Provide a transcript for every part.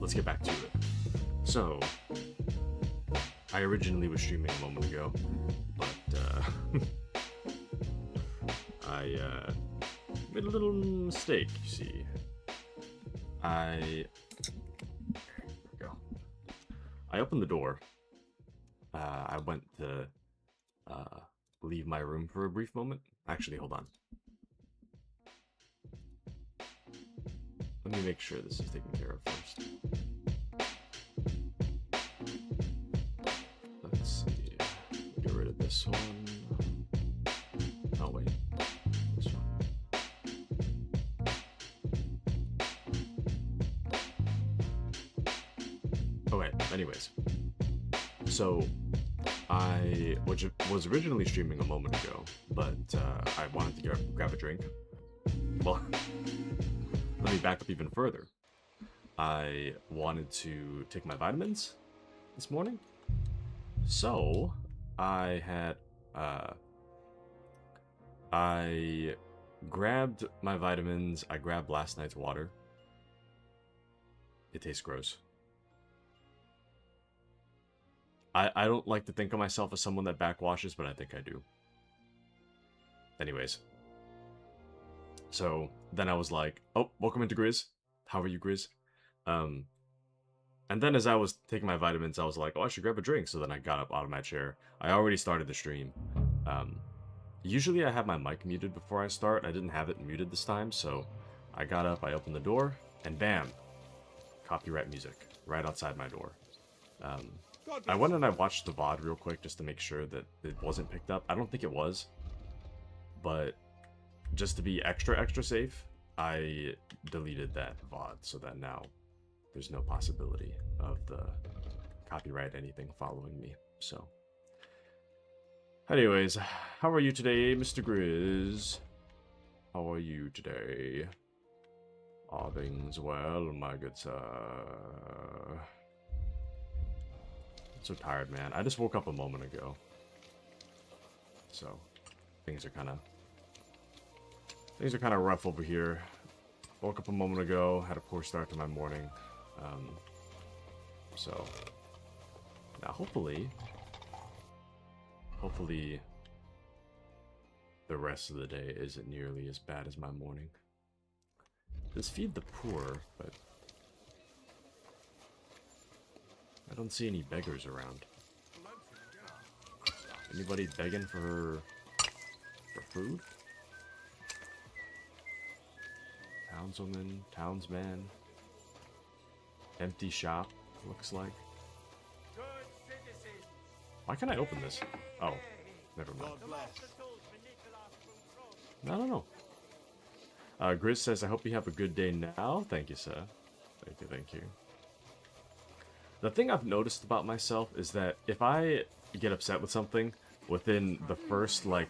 let's get back to it. So, I originally was streaming a moment ago, but I made a little mistake, you see. There we go. I opened the door. I went to leave my room for a brief moment. Actually, hold on. Let me make sure this is taken care of first. Let's see. Get rid of this one. Oh, wait. This one. Okay, anyways. So, I was originally streaming a moment ago, but I wanted to grab a drink. Well, let me back up even further. I wanted to take my vitamins this morning. So, I grabbed my vitamins. I grabbed last night's water. It tastes gross. I don't like to think of myself as someone that backwashes, but I think I do. Anyways. So, then I was like, oh, welcome into Grizz. How are you, Grizz? And then as I was taking my vitamins, I was like, oh, I should grab a drink. So then I got up out of my chair. I already started the stream. Usually I have my mic muted before I start. I didn't have it muted this time, so I got up, I opened the door, and bam! Copyright music right outside my door. I went and I watched the VOD real quick just to make sure that it wasn't picked up. I don't think it was, but just to be extra safe, I deleted that VOD so that now there's no possibility of the copyright anything following me. So, anyways, how are you today, Mr. Grizz? How are you today? Are things well, my good sir? I'm so tired, man. I just woke up a moment ago. So, things are kind of rough over here. Woke up a moment ago, had a poor start to my morning. So, now hopefully, the rest of the day isn't nearly as bad as my morning. Just feed the poor, but I don't see any beggars around. Anybody begging for food? Townswoman, townsman. Empty shop, looks like. Why can't I open this? Oh, never mind. I don't know. Grizz says, I hope you have a good day now. Thank you, sir. Thank you. The thing I've noticed about myself is that if I get upset with something, within the first, like,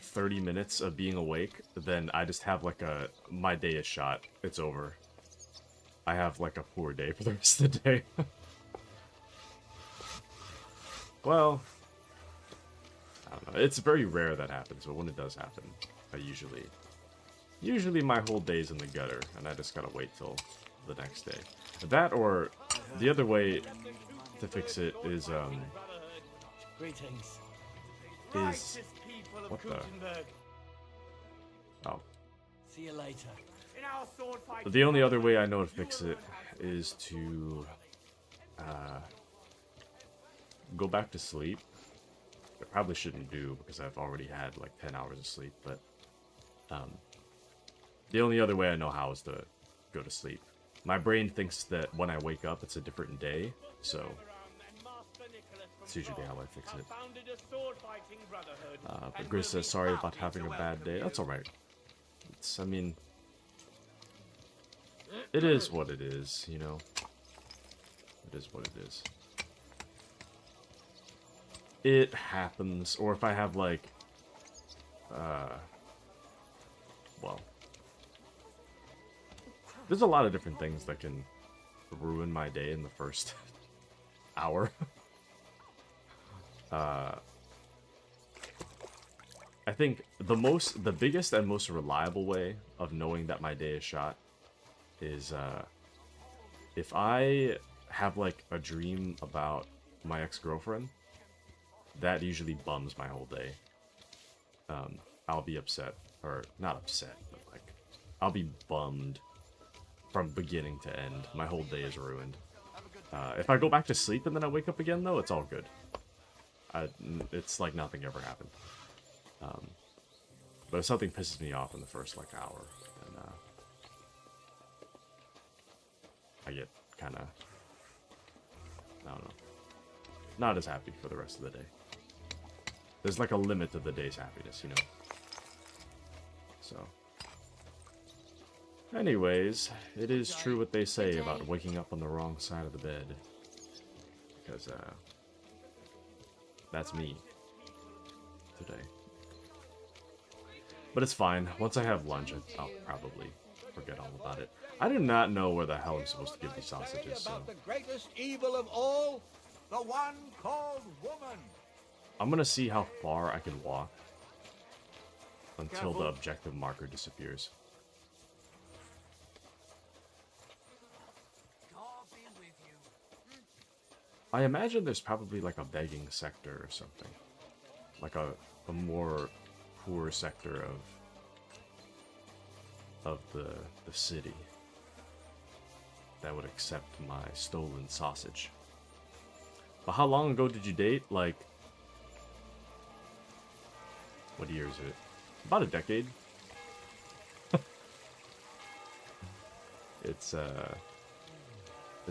30 minutes of being awake, then I just have, like, my day is shot. It's over. I have, like, a poor day for the rest of the day. Well, I don't know. It's very rare that happens, but when it does happen, I usually my whole day's in the gutter, and I just gotta wait till the next day. That, or the other way to fix it is, what the? Oh. See you later. The only other way I know to fix it is to go back to sleep. I probably shouldn't do because I've already had like 10 hours of sleep, but the only other way I know how is to go to sleep. My brain thinks that when I wake up it's a different day, so that's usually how I fix it. But Grizz says, sorry about having a bad day. That's alright. I mean, it is what it is, you know? It is what it is. It happens, or if I have, like, well, there's a lot of different things that can ruin my day in the first hour. I think the biggest and most reliable way of knowing that my day is shot is if I have like a dream about my ex-girlfriend, that usually bums my whole day. I'll be upset, or not upset, but like I'll be bummed from beginning to end. My whole day is ruined. If I go back to sleep and then I wake up again, though, it's all good. It's like nothing ever happened. But if something pisses me off in the first like hour, then I get kind of, I don't know, not as happy for the rest of the day. There's like a limit to the day's happiness, you know. So, anyways, it is true what they say about waking up on the wrong side of the bed. Because, that's me today. But it's fine. Once I have lunch, I'll probably forget all about it. I do not know where the hell I'm supposed to get these sausages, so... the greatest evil of all, the one called woman. I'm gonna see how far I can walk until the objective marker disappears. I imagine there's probably like a begging sector or something. Like a more poor sector of the city that would accept my stolen sausage. But how long ago did you date? Like, what year is it? About a decade. It's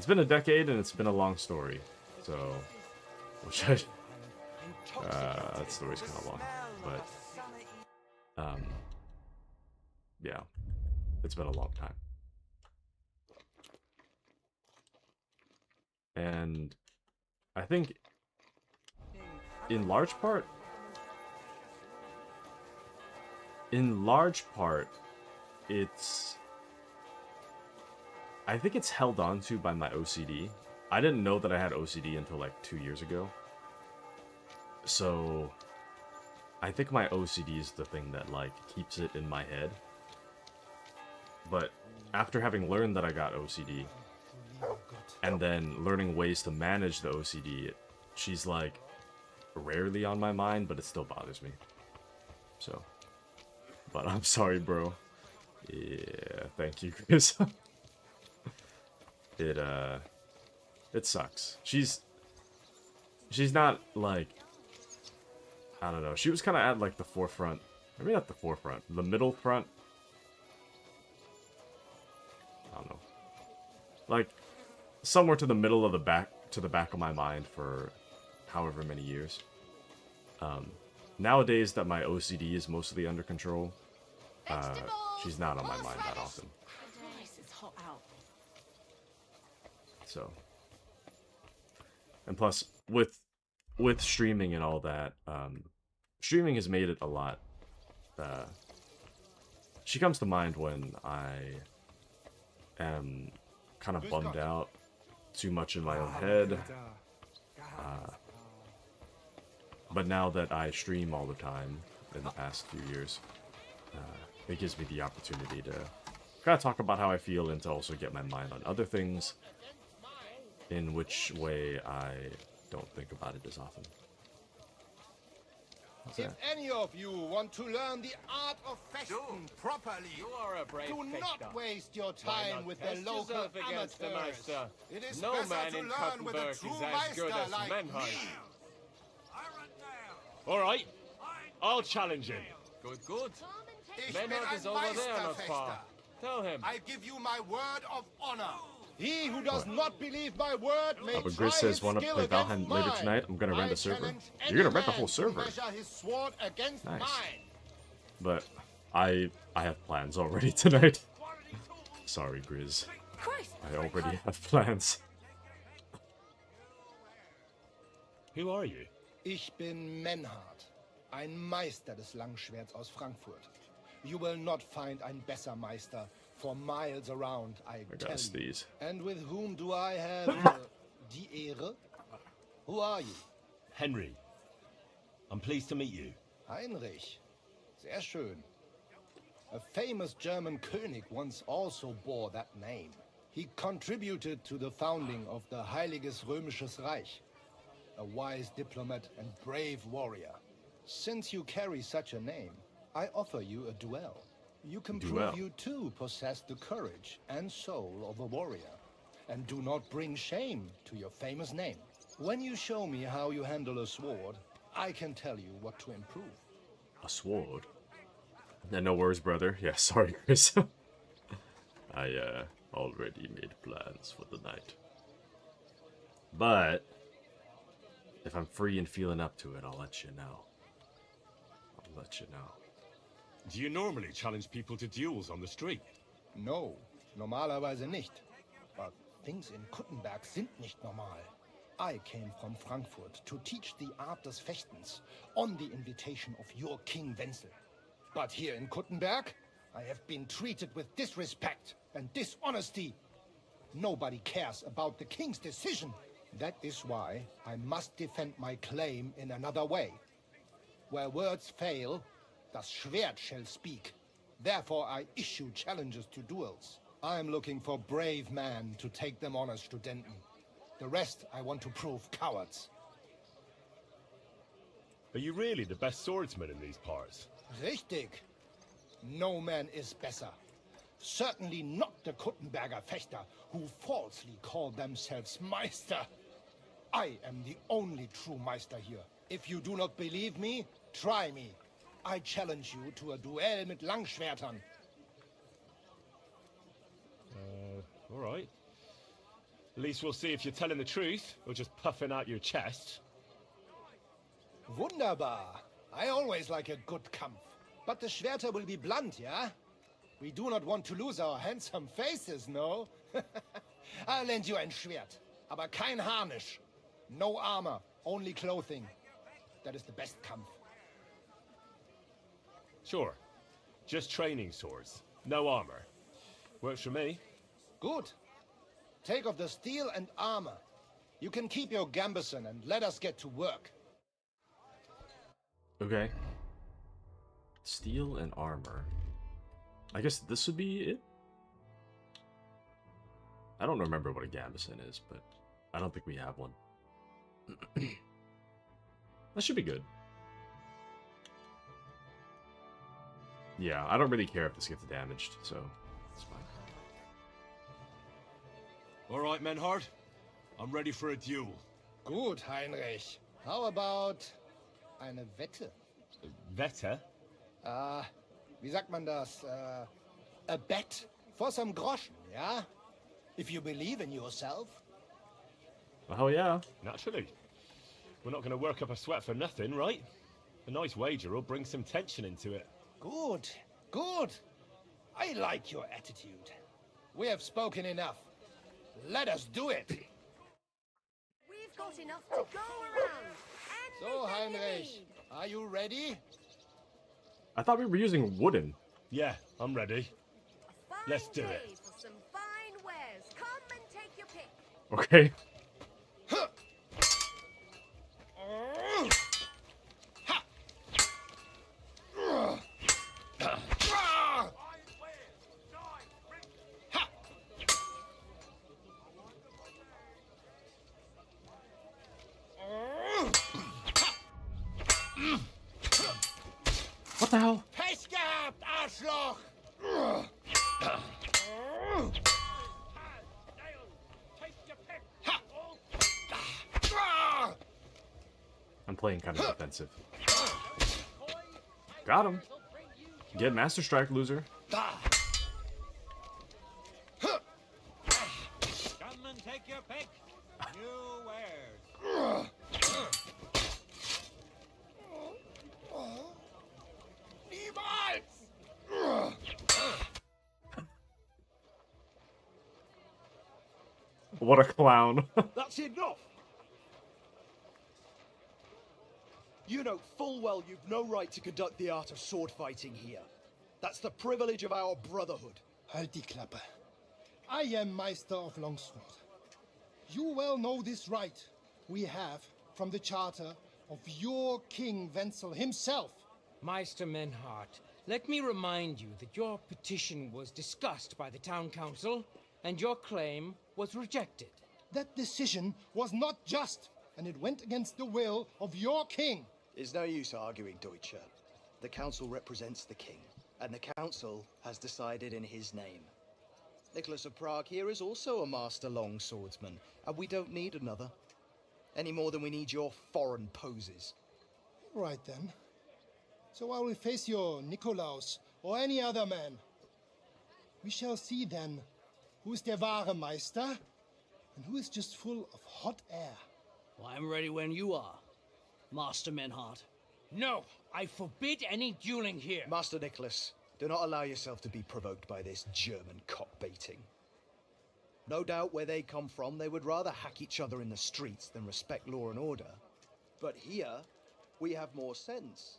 been a decade and it's been a long story. So, that story's kind of long, but yeah, it's been a long time. And I think in large part, I think it's held on to by my OCD. I didn't know that I had OCD until like 2 years ago. So I think my OCD is the thing that like keeps it in my head. But after having learned that I got OCD and then learning ways to manage the OCD, she's like rarely on my mind, but it still bothers me. So, but I'm sorry, bro. Yeah, thank you, Chris. It sucks. She's not like, I don't know. She was kind of at like the forefront. Maybe not the forefront. The middle front. I don't know. Like somewhere to the middle of the back of my mind for however many years. Nowadays that my OCD is mostly under control, she's not on my mind that often. So, and plus with streaming and all that, streaming has made it a lot. She comes to mind when I am kind of bummed out, too much in my own head. But now that I stream all the time in the past few years, it gives me the opportunity to kind of talk about how I feel and to also get my mind on other things, in which way I don't think about it as often. If any of you want to learn the art of fechten properly, You are a brave do not fechter. waste your Why time not with test the local yourself against the amateurs. Meister? It is No better man to in learn with a Kuttenberg true is as good Meister as like Menheim. me. All right, I'll challenge him. Good, good. Ich bin Menhard ein is over there, not Meisterfechter. far. Tell him. I give you my word of honor. He who does not believe my word may but try Grizz says, his wanna skill play against Valheim later mine. tonight? I'm gonna rent I a server. challenge You're gonna any rent the man whole to server. measure his sword against Nice. mine. But I have plans already tonight. Sorry, Grizz. I already have plans. Who are you? Ich bin Menhard, ein Meister des Langschwerts aus Frankfurt. You will not find ein besser Meister for miles around, I I tell gotta you. sneeze. And with whom do I have die Ehre? Who are you? Henry. I'm pleased to meet you. Heinrich. Sehr schön. A famous German König once also bore that name. He contributed to the founding of the Heiliges Römisches Reich. A wise diplomat and brave warrior. Since you carry such a name, I offer you a duel. You can Duel. prove you too possess the courage and soul of a warrior. And do not bring shame to your famous name. When you show me how you handle a sword, I can tell you what to improve. A sword? Yeah, no worries, brother. Yeah, sorry, Chris. I already made plans for the night. But if I'm free and feeling up to it, I'll let you know. I'll let you know. Do you normally challenge people to duels on the street? No, normalerweise nicht. But things in Kuttenberg sind nicht normal. I came from Frankfurt to teach the art des Fechtens on the invitation of your King Wenzel. But here in Kuttenberg, I have been treated with disrespect and dishonesty. Nobody cares about the king's decision. That is why I must defend my claim in another way. Where words fail, das Schwert shall speak. Therefore I issue challenges to duels. I am looking for brave men to take them on as Studenten. The rest I want to prove cowards. Are you really the best swordsman in these parts? Richtig. No man is besser. Certainly not the Kuttenberger Fechter, who falsely call themselves Meister. I am the only true Meister here. If you do not believe me, try me. I challenge you to a duel mit Langschwertern. All right. At least we'll see if you're telling the truth, or just puffing out your chest. Wunderbar. I always like a good Kampf. But the Schwerter will be blunt, yeah? We do not want to lose our handsome faces, no? I'll lend you ein Schwert, aber kein Harnisch. No armor, only clothing. That is the best Kampf. Sure. Just training swords. No armor. Works for me. Good. Take off the steel and armor. You can keep your gambeson and let us get to work. Okay. Steel and armor. I guess this would be it? I don't remember what a gambeson is, but I don't think we have one. That should be good. Yeah, I don't really care if this gets damaged, so it's fine. All right, Menhard. I'm ready for a duel. Gut, Heinrich. How about eine Wette? Wette? Wie sagt man das? A bet for some groschen, yeah? If you believe in yourself. Oh yeah. Naturally. We're not going to work up a sweat for nothing, right? A nice wager will bring some tension into it. Good, good. I like your attitude. We have spoken enough. Let us do it. We've got enough to go around. So, Anything you Heinrich, need. are you ready? I thought we were using wooden. Yeah, I'm ready. A fine Let's do day it. For some fine wares. Come and take your pick. Okay. What the hell? Pech gehabt, Arschloch! I'm playing kind of defensive. Got him. Get Master Strike, loser. Come and take your pick. New wares. Niemals! What a clown. That's enough! You know full well you've no right to conduct the art of sword fighting here. That's the privilege of our brotherhood. Halt die Klappe. I am Meister of Longsword. You well know this right we have from the charter of your King Wenzel himself. Meister Menhart, let me remind you that your petition was discussed by the town council and your claim was rejected. That decision was not just, and it went against the will of your king. It's no use arguing, Deutscher. The council represents the king, and the council has decided in his name. Nicholas of Prague here is also a master longswordsman, and we don't need another. Any more than we need your foreign poses. Right then. So I will face your Nikolaus or any other man. We shall see then who is der wahre Meister and who is just full of hot air. Well, I'm ready when you are, Master Menhart. No, I forbid any dueling here. Master Nicholas, do not allow yourself to be provoked by this German cock-baiting. No doubt where they come from, they would rather hack each other in the streets than respect law and order. But here, we have more sense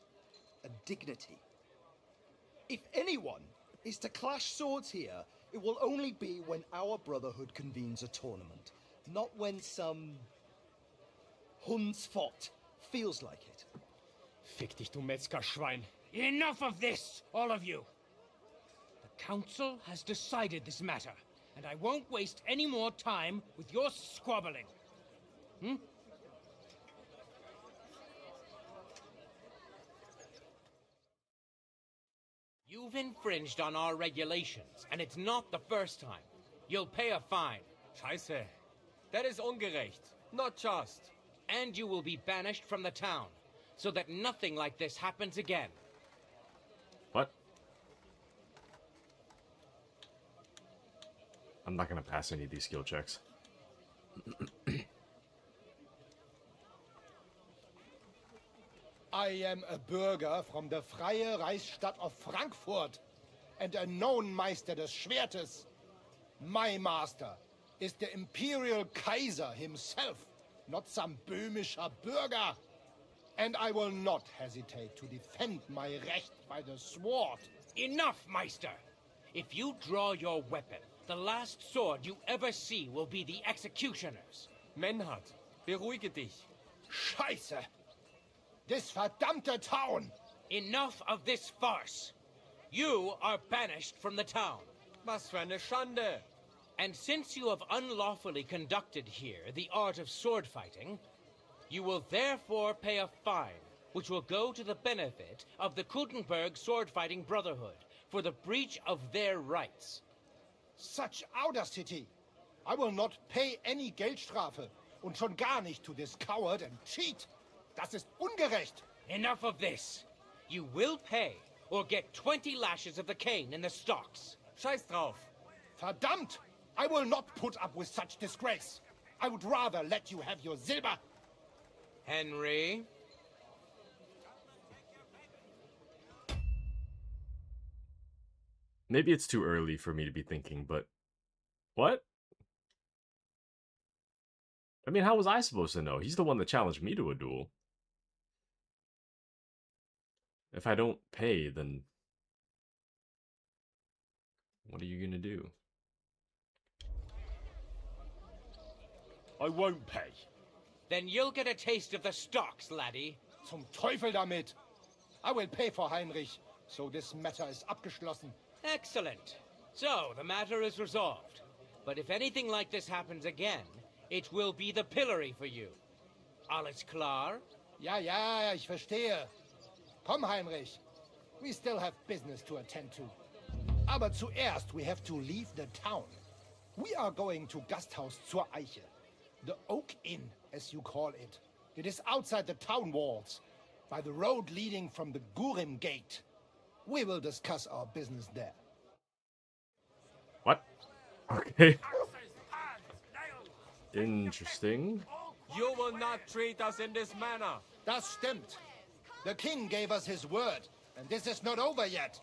and dignity. If anyone is to clash swords here, it will only be when our brotherhood convenes a tournament, not when some Hundsfott feels like it. Fick dich, du Metzgerschwein. Enough of this, all of you. The council has decided this matter, and I won't waste any more time with your squabbling. You've infringed on our regulations, and it's not the first time. You'll pay a fine. Scheiße. That is ungerecht. Not just. And you will be banished from the town, so that nothing like this happens again. What? I'm not gonna pass any of these skill checks. I am a Bürger from the Freie Reichsstadt of Frankfurt and a known Meister des Schwertes. My master is the Imperial Kaiser himself, not some böhmischer Bürger. And I will not hesitate to defend my Recht by the sword. Enough, Meister! If you draw your weapon, the last sword you ever see will be the executioner's. Menhart, beruhige dich. Scheiße! This verdammte town! Enough of this farce! You are banished from the town. Was für eine Schande. And since you have unlawfully conducted here the art of sword fighting, you will therefore pay a fine, which will go to the benefit of the Kuttenberg Sword-Fighting Brotherhood for the breach of their rights. Such audacity! I will not pay any Geldstrafe und schon gar nicht to this coward and cheat. Das ist ungerecht. Enough of this. You will pay or get 20 lashes of the cane in the stocks. Scheiß drauf. Verdammt! I will not put up with such disgrace. I would rather let you have your silber. Henry? Maybe it's too early for me to be thinking, but... What? I mean, how was I supposed to know? He's the one that challenged me to a duel. If I don't pay, then... What are you gonna do? I won't pay. Then you'll get a taste of the stocks, laddie. Zum Teufel damit! I will pay for Heinrich, so this matter is abgeschlossen. Excellent. So, the matter is resolved. But if anything like this happens again, it will be the pillory for you. Alles klar? Ja, ja, ich verstehe. Komm, Heinrich. We still have business to attend to. Aber zuerst we have to leave the town. We are going to Gasthaus zur Eiche. The Oak Inn, as you call it. It is outside the town walls, by the road leading from the Gurim Gate. We will discuss our business there. What? Okay. Interesting. You will not treat us in this manner. Das stimmt. The king gave us his word, and this is not over yet.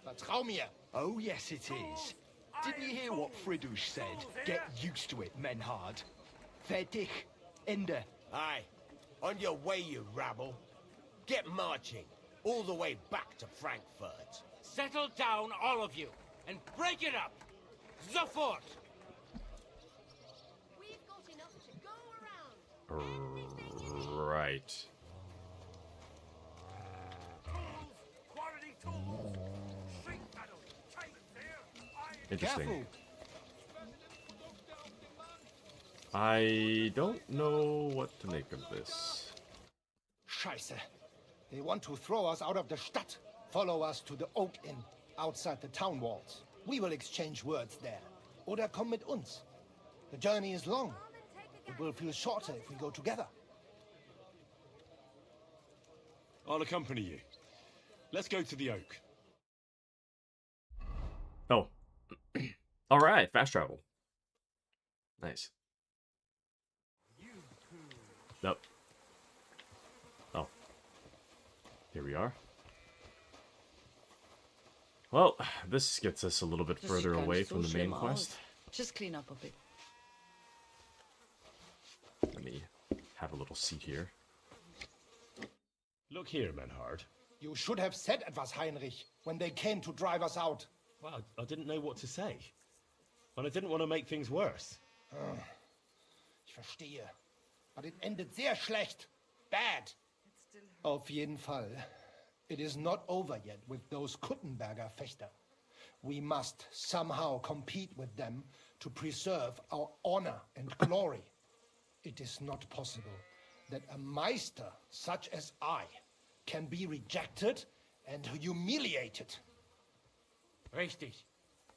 Vertrau mir. Oh, yes, it is. Didn't you hear what Friedrich said? Get used to it, Menhard. Fertig. Ende. Aye. On your way, you rabble. Get marching. All the way back to Frankfurt. Settle down, all of you, and break it up. Sofort! We've got enough to go around. Right. Interesting. Careful. I don't know what to make of this. Scheiße. They want to throw us out of the Stadt. Follow us to the Oak Inn, outside the town walls. We will exchange words there. Oder komm mit uns. The journey is long. It will feel shorter if we go together. I'll accompany you. Let's go to the Oak. Oh. Alright, fast travel. Nice. Nope. Oh. Here we are. Well, this gets us a little bit further away from the main quest. Just clean up a bit. Let me have a little seat here. Look here, Menhard. You should have said etwas, Heinrich, when they came to drive us out. Well, I didn't know what to say. And I didn't want to make things worse. Ich verstehe. But it ended sehr schlecht. Bad. Auf jeden Fall. It is not over yet with those Kuttenberger Fechter. We must somehow compete with them to preserve our honor and glory. It is not possible that a Meister such as I can be rejected and humiliated. Richtig.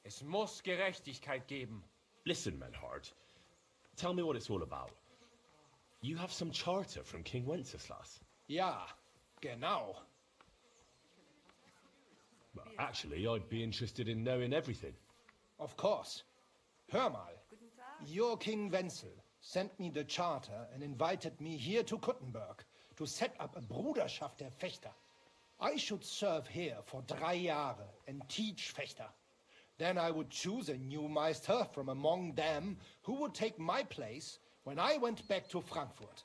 Es muss Gerechtigkeit geben. Listen, Menhard. Tell me what it's all about. You have some charter from King Wenceslas. Ja, genau. Well, actually, I'd be interested in knowing everything. Of course. Hör mal. Your King Wenzel sent me the charter and invited me here to Kuttenberg to set up a Bruderschaft der Fechter. I should serve here for 3 Jahre and teach Fechter. Then I would choose a new Meister from among them who would take my place when I went back to Frankfurt.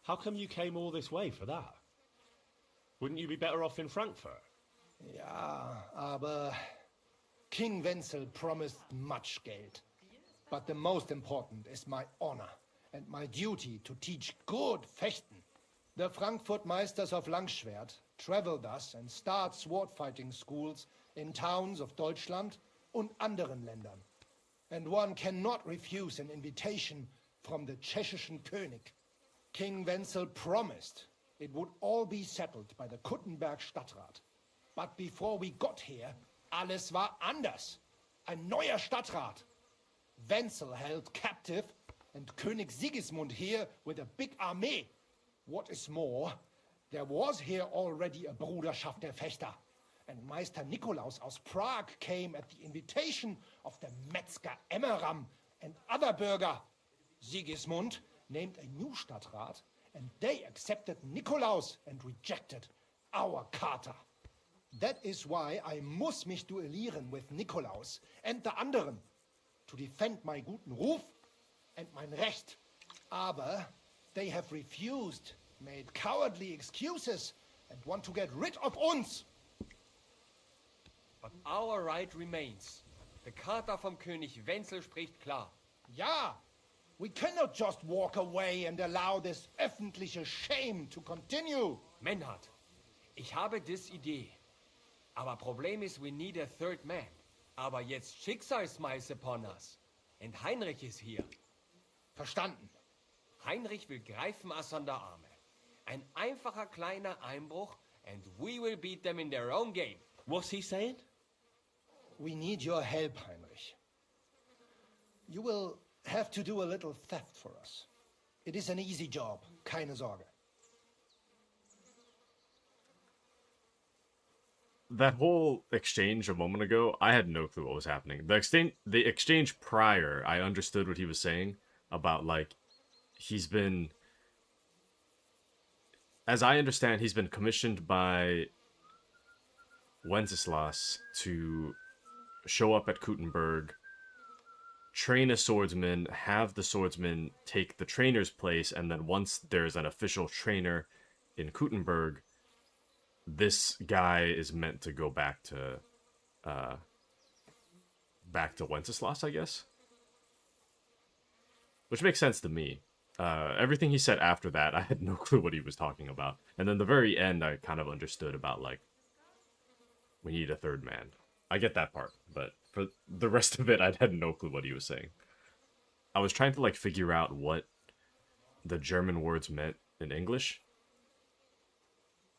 How come you came all this way for that? Wouldn't you be better off in Frankfurt? Ja, aber King Wenzel promised much Geld. But the most important is my honor and my duty to teach good Fechten. The Frankfurt Meisters of Langschwert travel thus and start sword fighting schools in towns of Deutschland und anderen Ländern. And one cannot refuse an invitation from the Tschechischen König. King Wenzel promised it would all be settled by the Kuttenberg Stadtrat. But before we got here, alles war anders. Ein neuer Stadtrat. Wenzel held captive and König Sigismund here with a big army. What is more, there was here already a Bruderschaft der Fechter. And Meister Nikolaus aus Prague came at the invitation of the Metzger Emmeram and other bürger. Sigismund named a new Stadtrat, and they accepted Nikolaus and rejected our Charter. That is why I muss mich duellieren with Nikolaus and the anderen, to defend my guten Ruf and mein Recht. Aber they have refused, made cowardly excuses, and want to get rid of uns. But our right remains. The Charta vom König Wenzel spricht klar. Ja, we cannot just walk away and allow this öffentliche shame to continue. Menhard, ich habe dis Idee. Aber Problem ist, we need a third man. Aber jetzt Schicksalsmeis upon us. And Heinrich is here. Verstanden. Heinrich will greifen us an der Arme. Ein einfacher kleiner Einbruch and we will beat them in their own game. What's he saying? We need your help, Heinrich. You will have to do a little theft for us. It is an easy job, keine Sorge. That whole exchange a moment ago, I had no clue what was happening. The exchange prior, I understood what he was saying about, like, he's been, as I understand, he's been commissioned by Wenceslas to show up at Kuttenberg, train a swordsman, have the swordsman take the trainer's place, and then once there's an official trainer in Kuttenberg, this guy is meant to go back to Wenceslas, I guess. Which makes sense to me. Everything he said after that, I had no clue what he was talking about. And then the very end, I kind of understood about, like, we need a third man. I get that part, but for the rest of it, I had no clue what he was saying. I was trying to like figure out what the German words meant in English.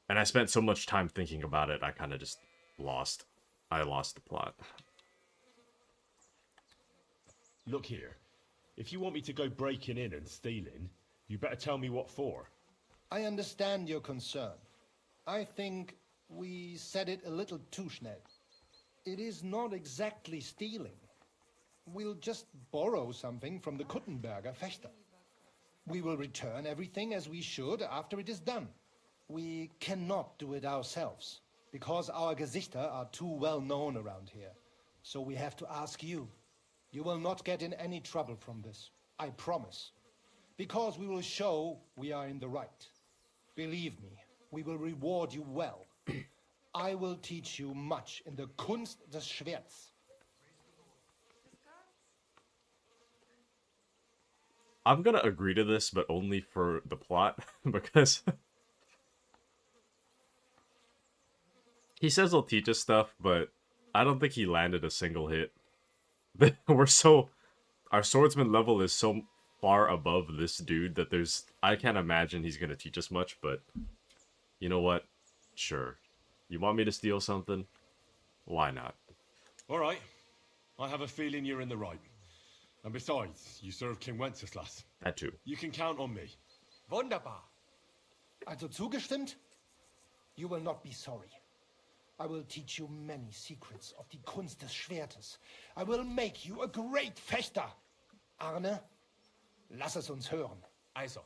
And I spent so much time thinking about it, I kind of just lost. I lost the plot. Look here. If you want me to go breaking in and stealing, you better tell me what for. I understand your concern. I think we said it a little too schnell. It is not exactly stealing. We'll just borrow something from the Kuttenberger Fechter. We will return everything as we should after it is done. We cannot do it ourselves, because our Gesichter are too well known around here. So we have to ask you. You will not get in any trouble from this, I promise. Because we will show we are in the right. Believe me, we will reward you well. I will teach you much in the Kunst des Schwerts. I'm gonna agree to this, but only for the plot, because he says he'll teach us stuff, but I don't think he landed a single hit. Our swordsman level is so far above this dude that I can't imagine he's gonna teach us much, but you know what? Sure. You want me to steal something? Why not? Alright. I have a feeling you're in the right. And besides, you serve King Wenceslas. That too. You can count on me. Wunderbar. Also zugestimmt? You will not be sorry. I will teach you many secrets of die Kunst des Schwertes. I will make you a great Fechter. Arne, lass es uns hören. Also,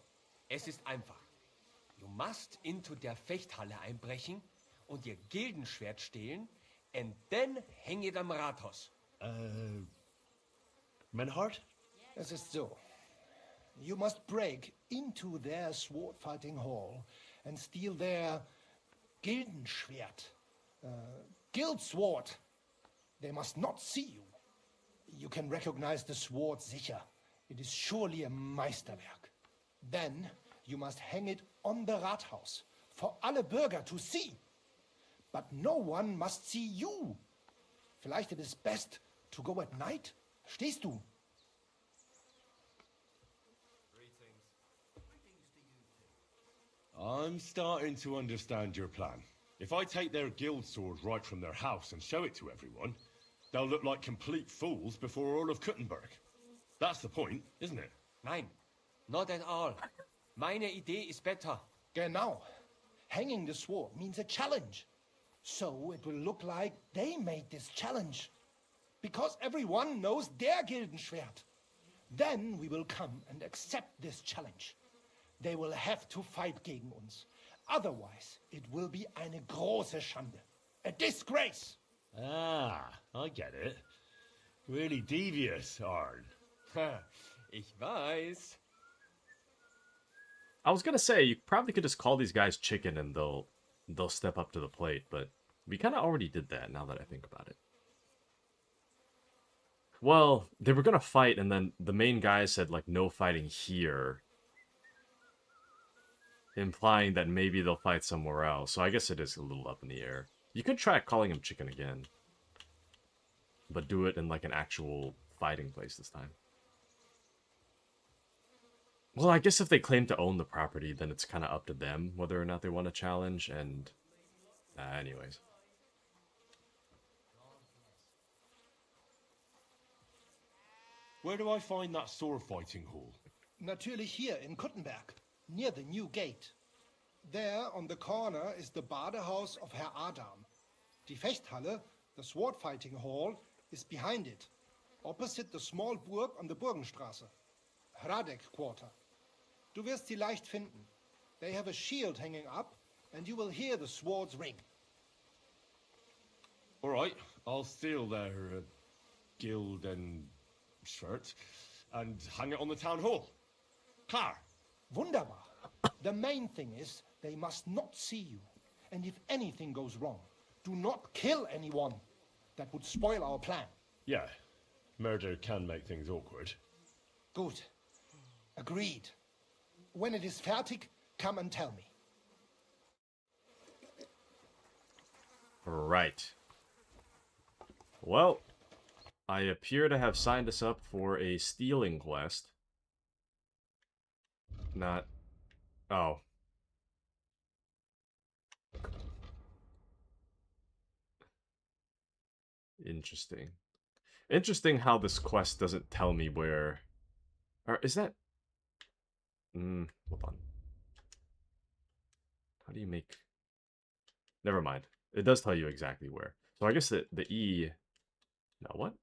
es ist einfach. You must into der Fechthalle einbrechen und ihr Gildenschwert stehlen and then hang it am Rathaus. Menhard? Es ist so. You must break into their sword fighting hall and steal their Gildenschwert. Guild sword. They must not see you. You can recognize the sword sicher. It is surely a Meisterwerk. Then you must hang it on the Rathaus for alle Bürger to see. But no one must see you. Vielleicht it is best to go at night. Stehst du? I'm starting to understand your plan. If I take their guild sword right from their house and show it to everyone, they'll look like complete fools before all of Kuttenberg. That's the point, isn't it? Nein, not at all. Meine Idee ist better. Genau. Hanging the sword means a challenge. So it will look like they made this challenge. Because everyone knows their Gildenschwert. Then we will come and accept this challenge. They will have to fight gegen uns. Otherwise, it will be eine große Schande. A disgrace. Ah, I get it. Really devious, Arn. Ich weiß. I was gonna say, you probably could just call these guys chicken and they'll step up to the plate, but we kind of already did that now that I think about it. Well, they were gonna fight and then the main guy said, like, no fighting here. Implying that maybe they'll fight somewhere else, so I guess it is a little up in the air. You could try calling him chicken again. But do it in, like, an actual fighting place this time. Well, I guess if they claim to own the property, then it's kind of up to them whether or not they want to challenge, and... anyways. Where do I find that sword fighting hall? Natürlich hier in Kuttenberg, near the new gate. There on the corner is the Badehaus of Herr Adam. Die Fechthalle, the sword fighting hall, is behind it, opposite the small Burg on the Burgenstraße. Hradek Quarter. Du wirst sie leicht finden. They have a shield hanging up, and you will hear the swords ring. Alright, I'll steal their guild and shirt and hang it on the town hall. Klar. Wunderbar. The main thing is, they must not see you. And if anything goes wrong, do not kill anyone. That would spoil our plan. Yeah, murder can make things awkward. Gut. Agreed. When it is fertig, come and tell me. Right. Well, I appear to have signed us up for a stealing quest. Not... Oh. Interesting. Interesting how this quest doesn't tell me where... Or is that... hold on. How do you make... Never mind. It does tell you exactly where. So I guess the E... No, what?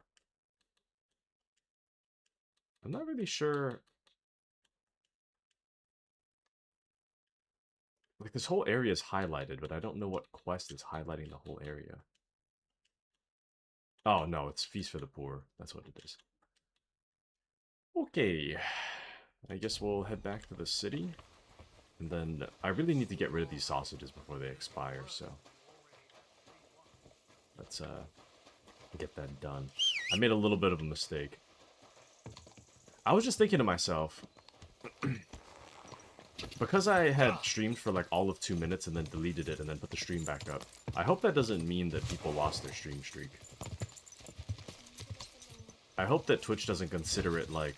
I'm not really sure... Like, this whole area is highlighted, but I don't know what quest is highlighting the whole area. Oh, no, it's Feast for the Poor. That's what it is. Okay. I guess we'll head back to the city. And then I really need to get rid of these sausages before they expire, so... Let's, get that done. I made a little bit of a mistake. I was just thinking to myself... Because I had streamed for like all of 2 minutes and then deleted it and then put the stream back up, I hope that doesn't mean that people lost their stream streak. I hope that Twitch doesn't consider it like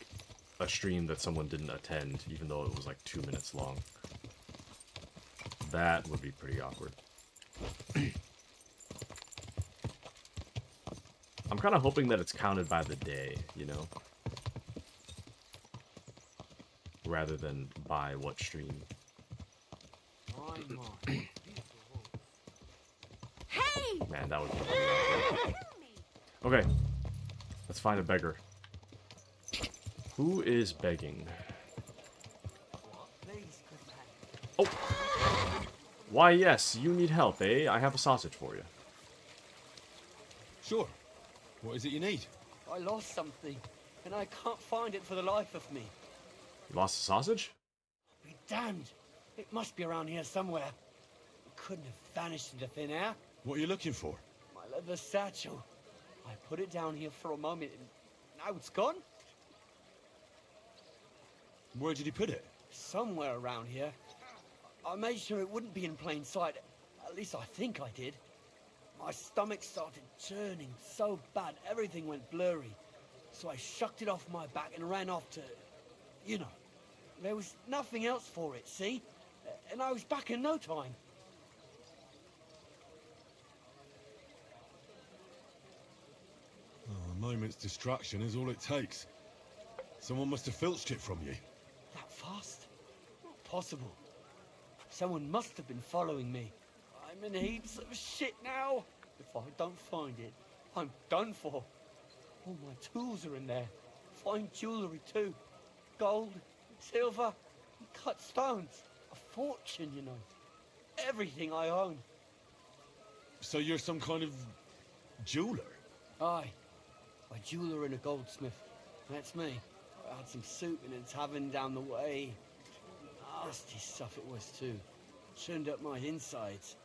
a stream that someone didn't attend, even though it was like 2 minutes long. That would be pretty awkward. I'm kind of hoping that it's counted by the day, you know? Rather than by what stream. Hey! Man, that would be awkward. Okay. Let's find a beggar. Who is begging? Oh! Why, yes, you need help, eh? I have a sausage for you. Sure. What is it you need? I lost something, and I can't find it for the life of me. You lost a sausage? Be damned. It must be around here somewhere. It couldn't have vanished into thin air. What are you looking for? My leather satchel. I put it down here for a moment, and now it's gone? Where did you put it? Somewhere around here. I made sure it wouldn't be in plain sight. At least I think I did. My stomach started churning so bad, everything went blurry. So I shucked it off my back and ran off to... You know, there was nothing else for it, see? And I was back in no time. Oh, a moment's distraction is all it takes. Someone must have filched it from you. That fast? Not possible. Someone must have been following me. I'm in heaps of shit now. If I don't find it, I'm done for. All my tools are in there. Fine jewellery too. Gold, silver, cut stones. A fortune, you know. Everything I own. So you're some kind of... jeweler? Aye. A jeweler and a goldsmith. That's me. I had some soup in a tavern down the way. Nasty stuff it was too. Churned up my insides.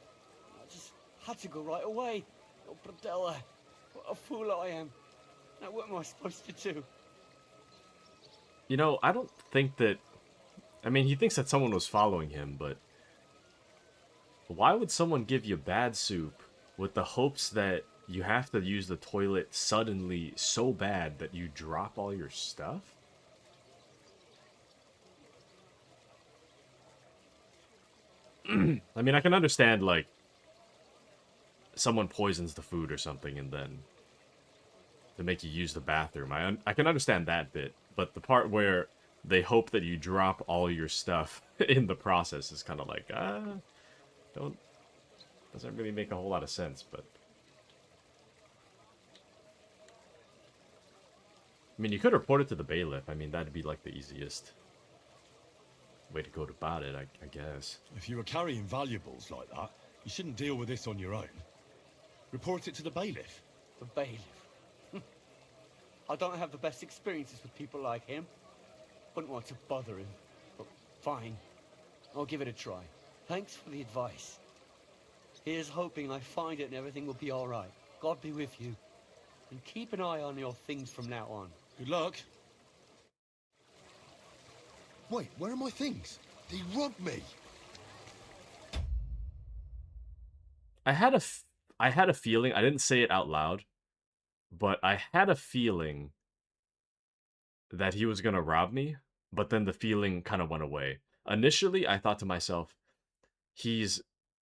I just had to go right away. Oh, Bradella. What a fool I am. Now what am I supposed to do? You know, I don't think that... I mean, he thinks that someone was following him, but... Why would someone give you bad soup with the hopes that you have to use the toilet suddenly so bad that you drop all your stuff? I mean, I can understand, like, someone poisons the food or something and then to make you use the bathroom. I can understand that bit, but the part where they hope that you drop all your stuff in the process is kind of like, doesn't really make a whole lot of sense, but... I mean, you could report it to the bailiff. I mean, that'd be, like, the easiest way to go about it, I guess. If you were carrying valuables like that, you shouldn't deal with this on your own. Report it to the bailiff. The bailiff. I don't have the best experiences with people like him. Wouldn't want to bother him. But fine. I'll give it a try. Thanks for the advice. Here's hoping I find it and everything will be alright. God be with you. And keep an eye on your things from now on. Good luck. Wait, where are my things? They robbed me. I had a feeling, I didn't say it out loud, but I had a feeling that he was gonna rob me, but then the feeling kind of went away. Initially, I thought to myself, he's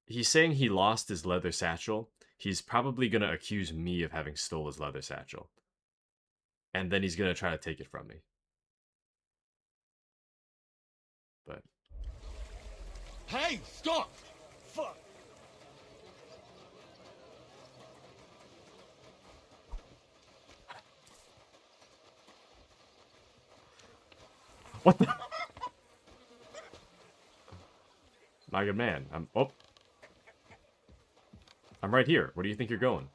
he's saying he lost his leather satchel. He's probably gonna accuse me of having stole his leather satchel, and then he's gonna try to take it from me. But Hey, stop! Fuck! what the? My good man, I'm right here. Where do you think you're going?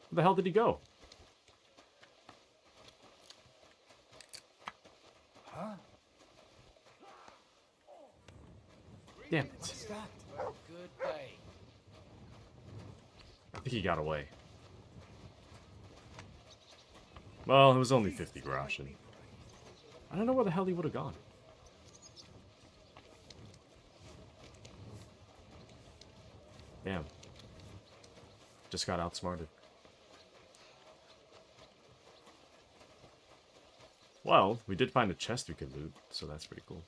Where the hell did he go? Damn it. Good day. I think he got away. Well, it was only 50 groschen. I don't know where the hell he would have gone. Damn. Just got outsmarted. Well, we did find a chest we could loot, so that's pretty cool.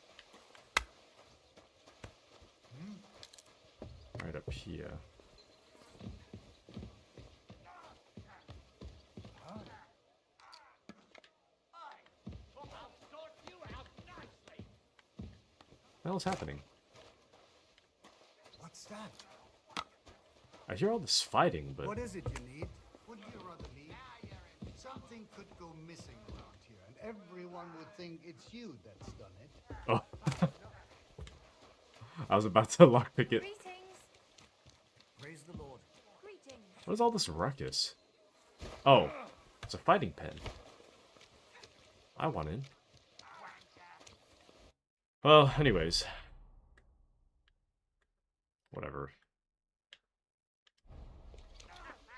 Right up here. What the hell is happening? What's that? I hear all this fighting, but... What is it you need? What do you rather need? Something could go missing around here, and everyone would think it's you that's done it. Oh. I was about to lockpick it. Greetings. Praise the Lord. Greetings. What is all this ruckus? Oh, it's a fighting pen. I want in. Well, anyways. Whatever.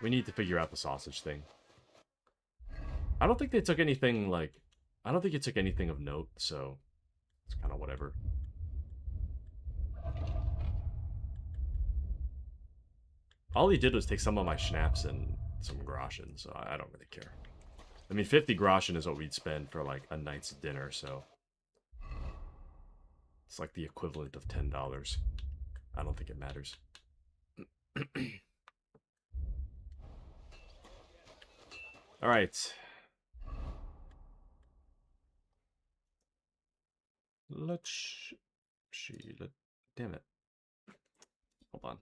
We need to figure out the sausage thing. I don't think they took anything, like... I don't think it took anything of note, so... It's kind of whatever. All he did was take some of my schnapps and some groschen, so I don't really care. I mean, 50 groschen is what we'd spend for, like, a night's dinner, so... It's like the equivalent of $10. I don't think it matters. Alright. Let's see. Damn it. Hold on.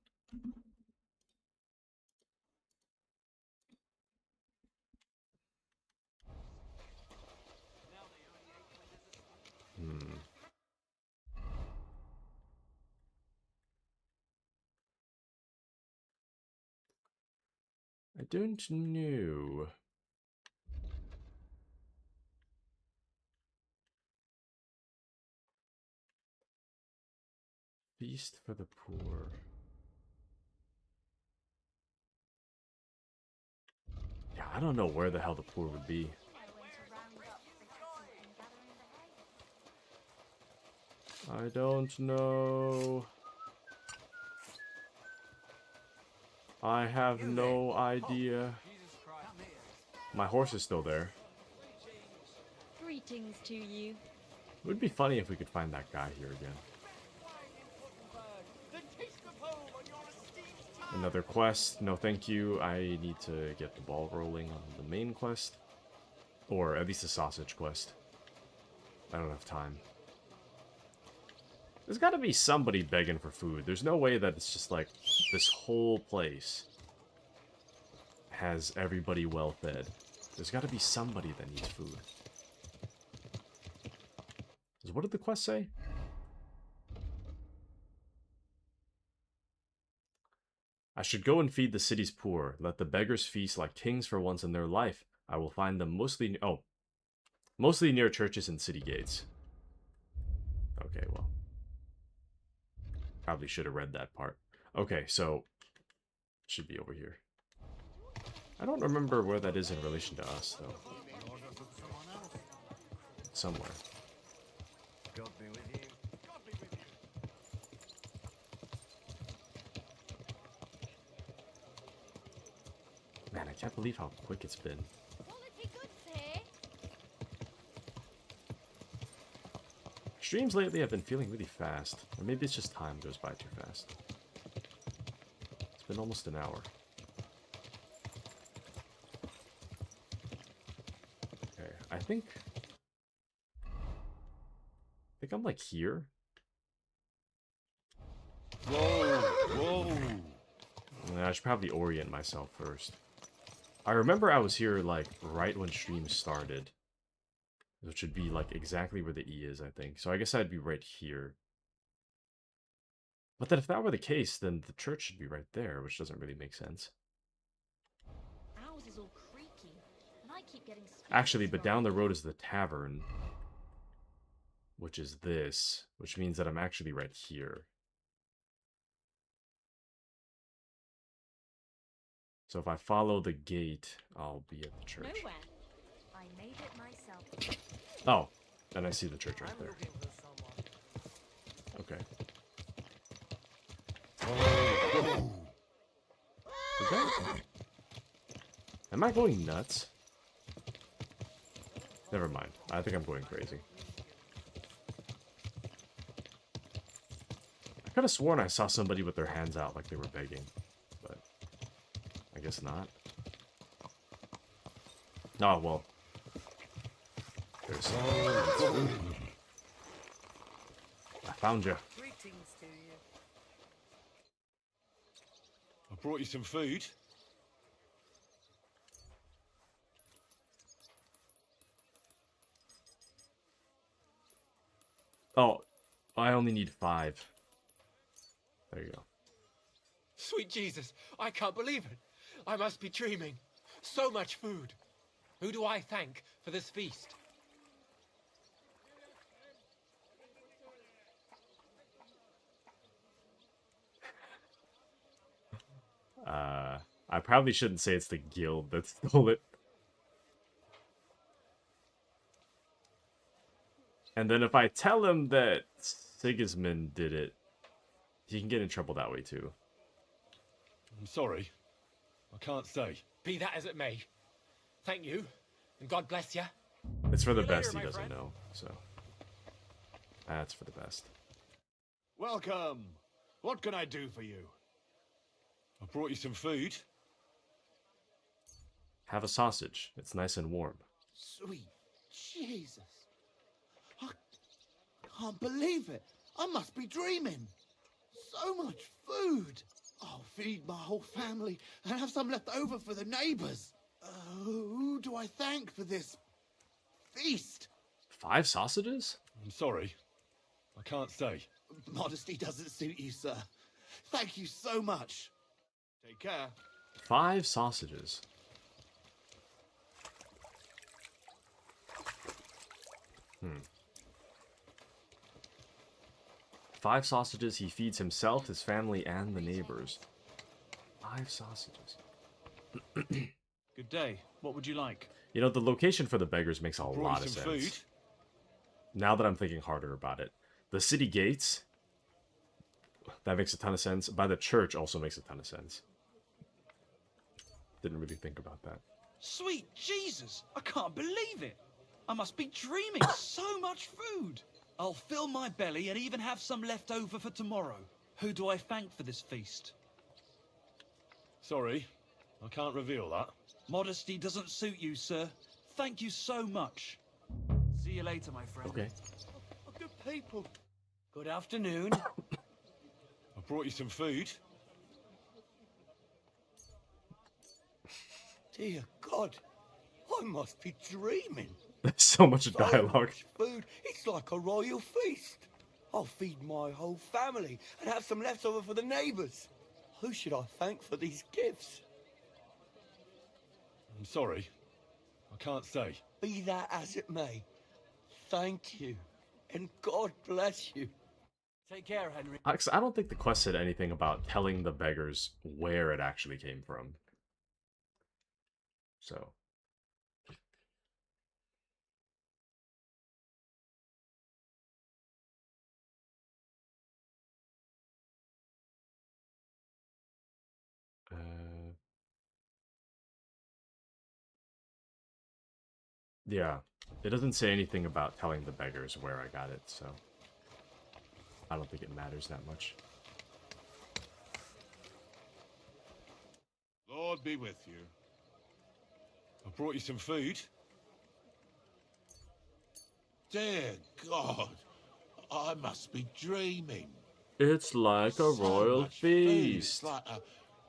I don't know. Feast for the poor. Yeah, I don't know where the hell the poor would be. I don't know. I have no idea. My horse is still there. Greetings to you. It would be funny if we could find that guy here again. Another quest. No, thank you. I need to get the ball rolling on the main quest. Or at least the sausage quest. I don't have time. There's got to be somebody begging for food. There's no way that it's just like this whole place has everybody well fed. There's got to be somebody that needs food. So what did the quest say? I should go and feed the city's poor. Let the beggars feast like kings for once in their life. I will find them mostly near churches and city gates. Okay, well. Probably should have read that part. Okay, so should be over here. I don't remember where that is in relation to us, though. Somewhere. Man, I can't believe how quick it's been. Quality goods here. Streams lately have been feeling really fast. Or maybe it's just time goes by too fast. It's been almost an hour. Okay, I think I'm like here. Whoa, whoa. I should probably orient myself first. I remember I was here like right when stream started. Which would be like exactly where the E is, I think. So I guess I'd be right here. But then if that were the case, then the church should be right there, which doesn't really make sense. Ours is all creaky, and I keep getting Actually, but down the road is the tavern. Which is this. Which means that I'm actually right here. So if I follow the gate, I'll be at the church. Nowhere. I made it myself. Oh, and I see the church right there. Okay. Okay. Am I going nuts? Never mind. I think I'm going crazy. I could have sworn I saw somebody with their hands out like they were begging. But I guess not. Oh, well. There's I found you. Greetings to you. I brought you some food. Oh, I only need 5. There you go. Sweet Jesus, I can't believe it. I must be dreaming. So much food. Who do I thank for this feast? I probably shouldn't say it's the guild that stole it. And then if I tell him that Sigismund did it, he can get in trouble that way too. I'm sorry. I can't say. Be that as it may. Thank you, and God bless you. It's for the See you best later, he my doesn't friend. know, so. That's for the best. Welcome. What can I do for you? I brought you some food. Have a sausage. It's nice and warm. Sweet Jesus. I can't believe it. I must be dreaming. So much food. I'll feed my whole family and have some left over for the neighbors. Who do I thank for this feast? 5 sausages? I'm sorry. I can't say. Modesty doesn't suit you, sir. Thank you so much. Take care. 5 sausages. 5 sausages, he feeds himself, his family, and the neighbors. 5 sausages. Good day. What would you like? You know, the location for the beggars makes a Brought lot you of some sense. food. Now that I'm thinking harder about it. The city gates, that makes a ton of sense. By the church also makes a ton of sense. Didn't really think about that. Sweet Jesus! I can't believe it! I must be dreaming. So much food! I'll fill my belly and even have some left over for tomorrow. Who do I thank for this feast? Sorry. I can't reveal that. Modesty doesn't suit you, sir. Thank you so much. See you later, my friend. Okay. Good people. Good afternoon. I brought you some food. Dear God, I must be dreaming. There's so much So dialogue. much food, it's like a royal feast. I'll feed my whole family and have some left over for the neighbours. Who should I thank for these gifts? I'm sorry. I can't say. Be that as it may, thank you, and God bless you. Take care, Henry. I don't think the quest said anything about telling the beggars where it actually came from. So. Yeah, it doesn't say anything about telling the beggars where I got it, so I don't think it matters that much. Lord be with you. I brought you some food. Dear God, I must be dreaming. It's like a royal much food. feast. It's like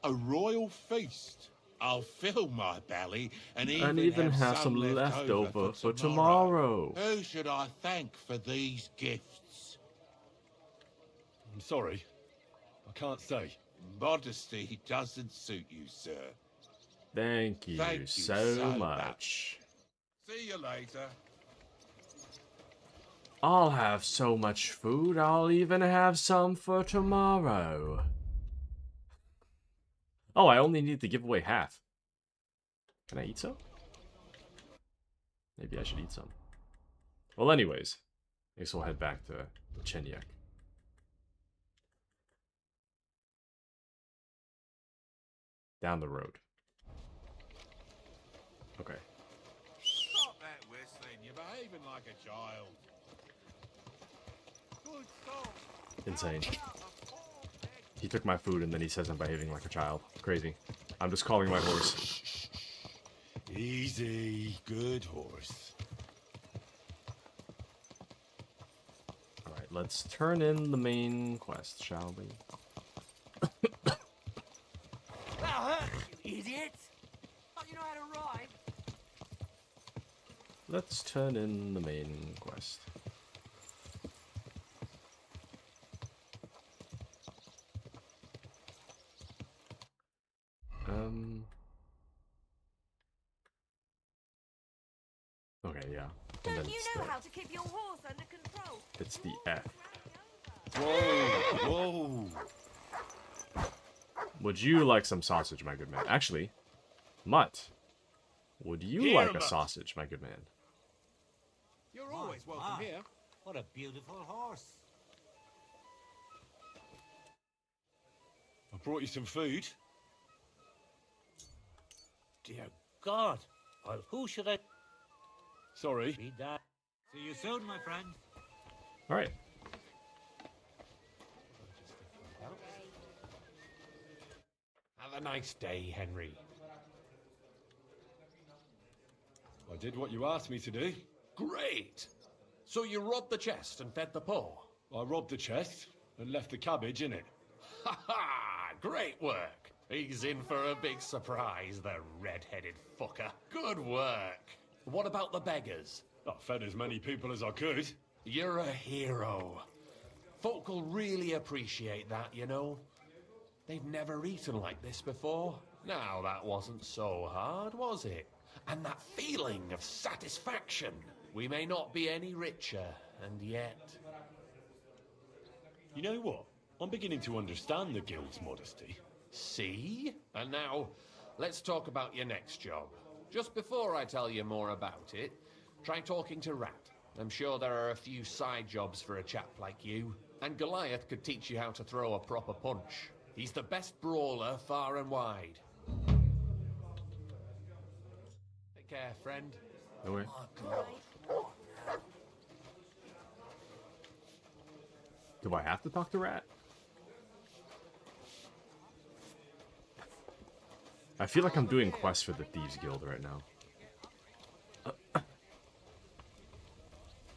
a royal feast. I'll fill my belly and even have some left leftover for for tomorrow. Who should I thank for these gifts? I'm sorry. I can't say. Modesty doesn't suit you, sir. Thank you, so much. See you later. I'll have so much food, I'll even have some for tomorrow. Oh, I only need to give away half. Can I eat some? Maybe I should eat some. Well, anyways, I guess we'll head back to Chillhop. Down the road. Okay. Stop that whistling. You're behaving like a child. Good soul. Insane. He took my food and then he says I'm behaving like a child. Crazy. I'm just calling my horse. Easy, good horse. Alright, let's turn in the main quest, shall we? That hurt, you idiot! Thought you know how to ride. Let's turn in the main quest. Okay, yeah. And Don't then you it's know the, how to keep your horse under control? it's the F. Whoa, whoa. Would you like some sausage, my good man? Actually, Mutt, would you like a sausage, my good man? You're always welcome here. What a beautiful horse. I brought you some food. Dear God. Well, who should I Sorry. be that? See you soon, my friend. Alright. Have a nice day, Henry. I did what you asked me to do. Great. So you robbed the chest and fed the poor. I robbed the chest and left the cabbage in it. Ha ha! Great work. He's in for a big surprise, the red-headed fucker. Good work. What about the beggars? I fed as many people as I could. You're a hero. Folk will really appreciate that, you know. They've never eaten like this before. Now, that wasn't so hard, was it? And that feeling of satisfaction. We may not be any richer, and yet... You know what? I'm beginning to understand the guild's modesty. See? And now, let's talk about your next job. Just before I tell you more about it, try talking to Rat. I'm sure there are a few side jobs for a chap like you. And Goliath could teach you how to throw a proper punch. He's the best brawler far and wide. Take care, friend. No way. Do I have to talk to Rat? I feel like I'm doing quests for the Thieves Guild right now.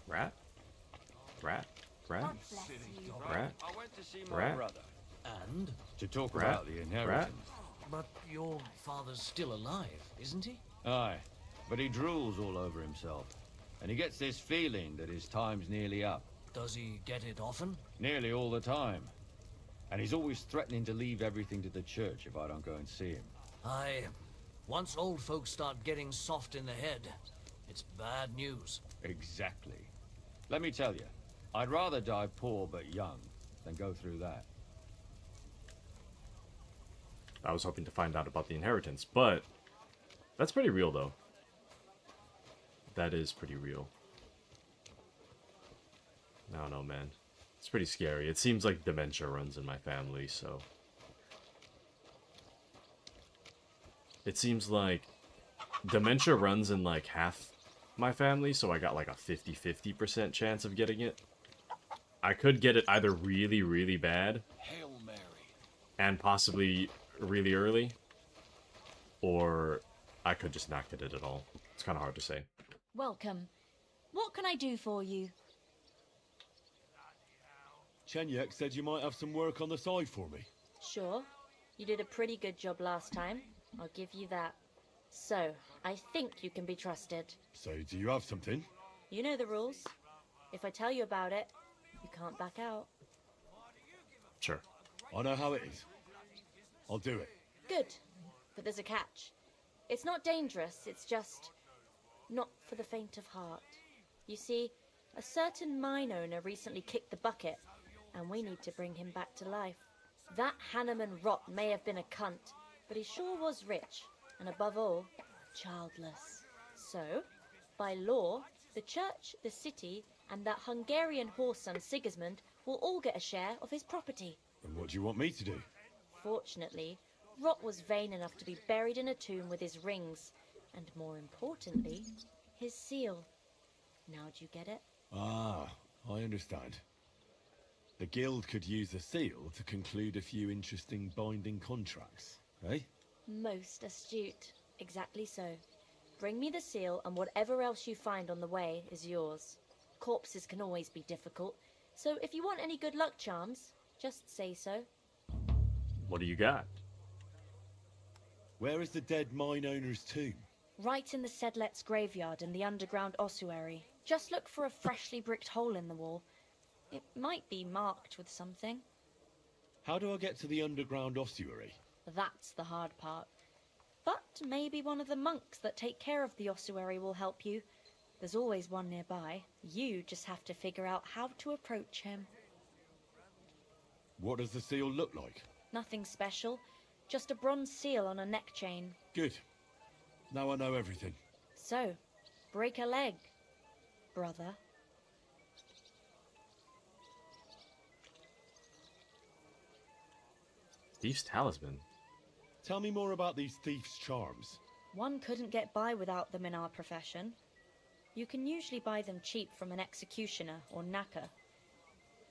Rat? Rat? Rat? Rat? I went to see my Rat? brother. And? To talk Rat? about the inheritance. But your father's still alive, isn't he? Aye, but he drools all over himself. And he gets this feeling that his time's nearly up. Does he get it often? Nearly all the time. And he's always threatening to leave everything to the church if I don't go and see him. Aye. Once old folks start getting soft in the head, it's bad news. Exactly. Let me tell you, I'd rather die poor but young than go through that. I was hoping to find out about the inheritance, but That's pretty real, though. That is pretty real. I don't know, man. It's pretty scary. It seems like dementia runs in my family, so... It seems like dementia runs in, like, half my family, so I got, like, a 50-50% chance of getting it. I could get it either really, really bad, Hail Mary. and possibly really early, or I could just not get it at all. It's kind of hard to say. Welcome. What can I do for you? Chenyek said you might have some work on the side for me. Sure. You did a pretty good job last time. I'll give you that. So, I think you can be trusted. So, do you have something? You know the rules. If I tell you about it, you can't back out. Sure. I know how it is. I'll do it. Good. But there's a catch. It's not dangerous, it's just... not for the faint of heart. You see, a certain mine owner recently kicked the bucket, and we need to bring him back to life. That Hanneman rot may have been a cunt, but he sure was rich, and above all, childless. So, by law, the church, the city, and that Hungarian horse son Sigismund will all get a share of his property. And what do you want me to do? Fortunately, Rot was vain enough to be buried in a tomb with his rings, and more importantly, his seal. Now do you get it? Ah, I understand. The guild could use the seal to conclude a few interesting binding contracts, eh? Most astute. Exactly so. Bring me the seal, and whatever else you find on the way is yours. Corpses can always be difficult, so if you want any good luck charms, just say so. What do you got? Where is the dead mine owner's tomb? Right in the Sedlet's graveyard in the underground ossuary. Just look for a freshly bricked hole in the wall. It might be marked with something. How do I get to the underground ossuary? That's the hard part. But maybe one of the monks that take care of the ossuary will help you. There's always one nearby. You just have to figure out how to approach him. What does the seal look like? Nothing special. Just a bronze seal on a neck chain. Good. Now I know everything. So, break a leg, brother. Thief's Talisman. Tell me more about these thief's charms. One couldn't get by without them in our profession. You can usually buy them cheap from an executioner or knacker,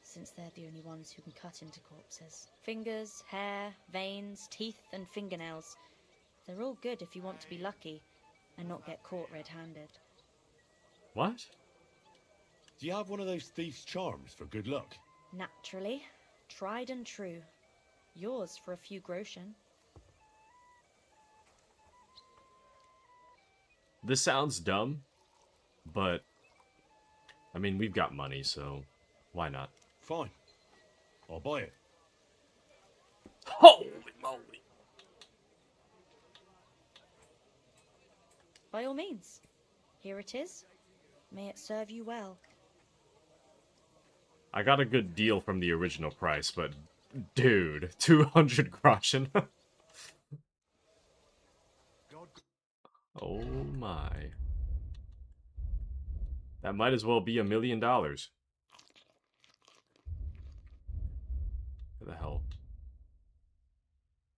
since they're the only ones who can cut into corpses. Fingers, hair, veins, teeth, and fingernails. They're all good if you want to be lucky and not get caught red-handed. What? Do you have one of those thief's charms for good luck? Naturally. Tried and true. Yours for a few groschen. This sounds dumb, but I mean, we've got money, so why not? Fine. I'll buy it. Holy moly! By all means. Here it is. May it serve you well. I got a good deal from the original price, but dude, 200 groschen. Oh my. That might as well be $1 million. Where the hell?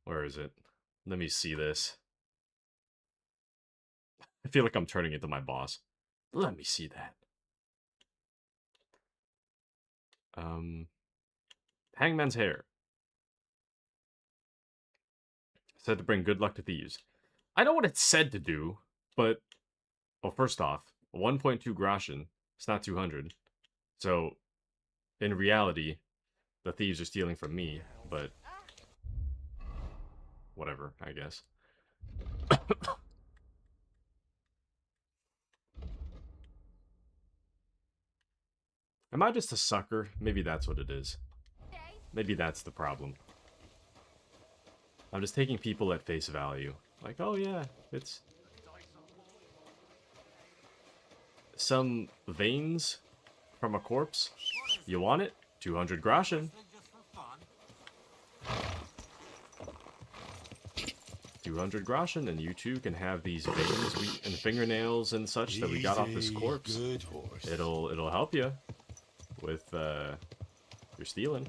Where is it? Let me see this. I feel like I'm turning into my boss. Let me see that. Hangman's hair. Said to bring good luck to thieves. I know what it said to do, but... Well, first off, 1.2 groschen. It's not 200. So, in reality, the thieves are stealing from me, but... Whatever, I guess. Am I just a sucker? Maybe that's what it is. Maybe that's the problem. I'm just taking people at face value. Like, oh yeah, it's... some veins from a corpse. You want it? 200 groschen. 200 groschen, and you two can have these veins and fingernails and such that we got off this corpse. Good horse. It'll help you with your stealing.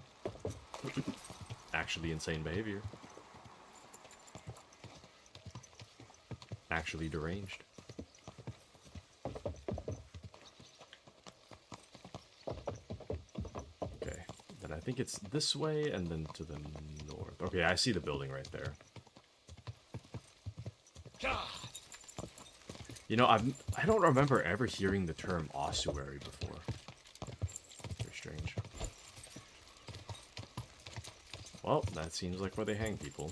Actually insane behavior. Actually deranged. Okay, then I think it's this way and then to the north. Okay, I see the building right there. You know, I don't remember ever hearing the term ossuary before. Very strange. Well, that seems like where they hang people.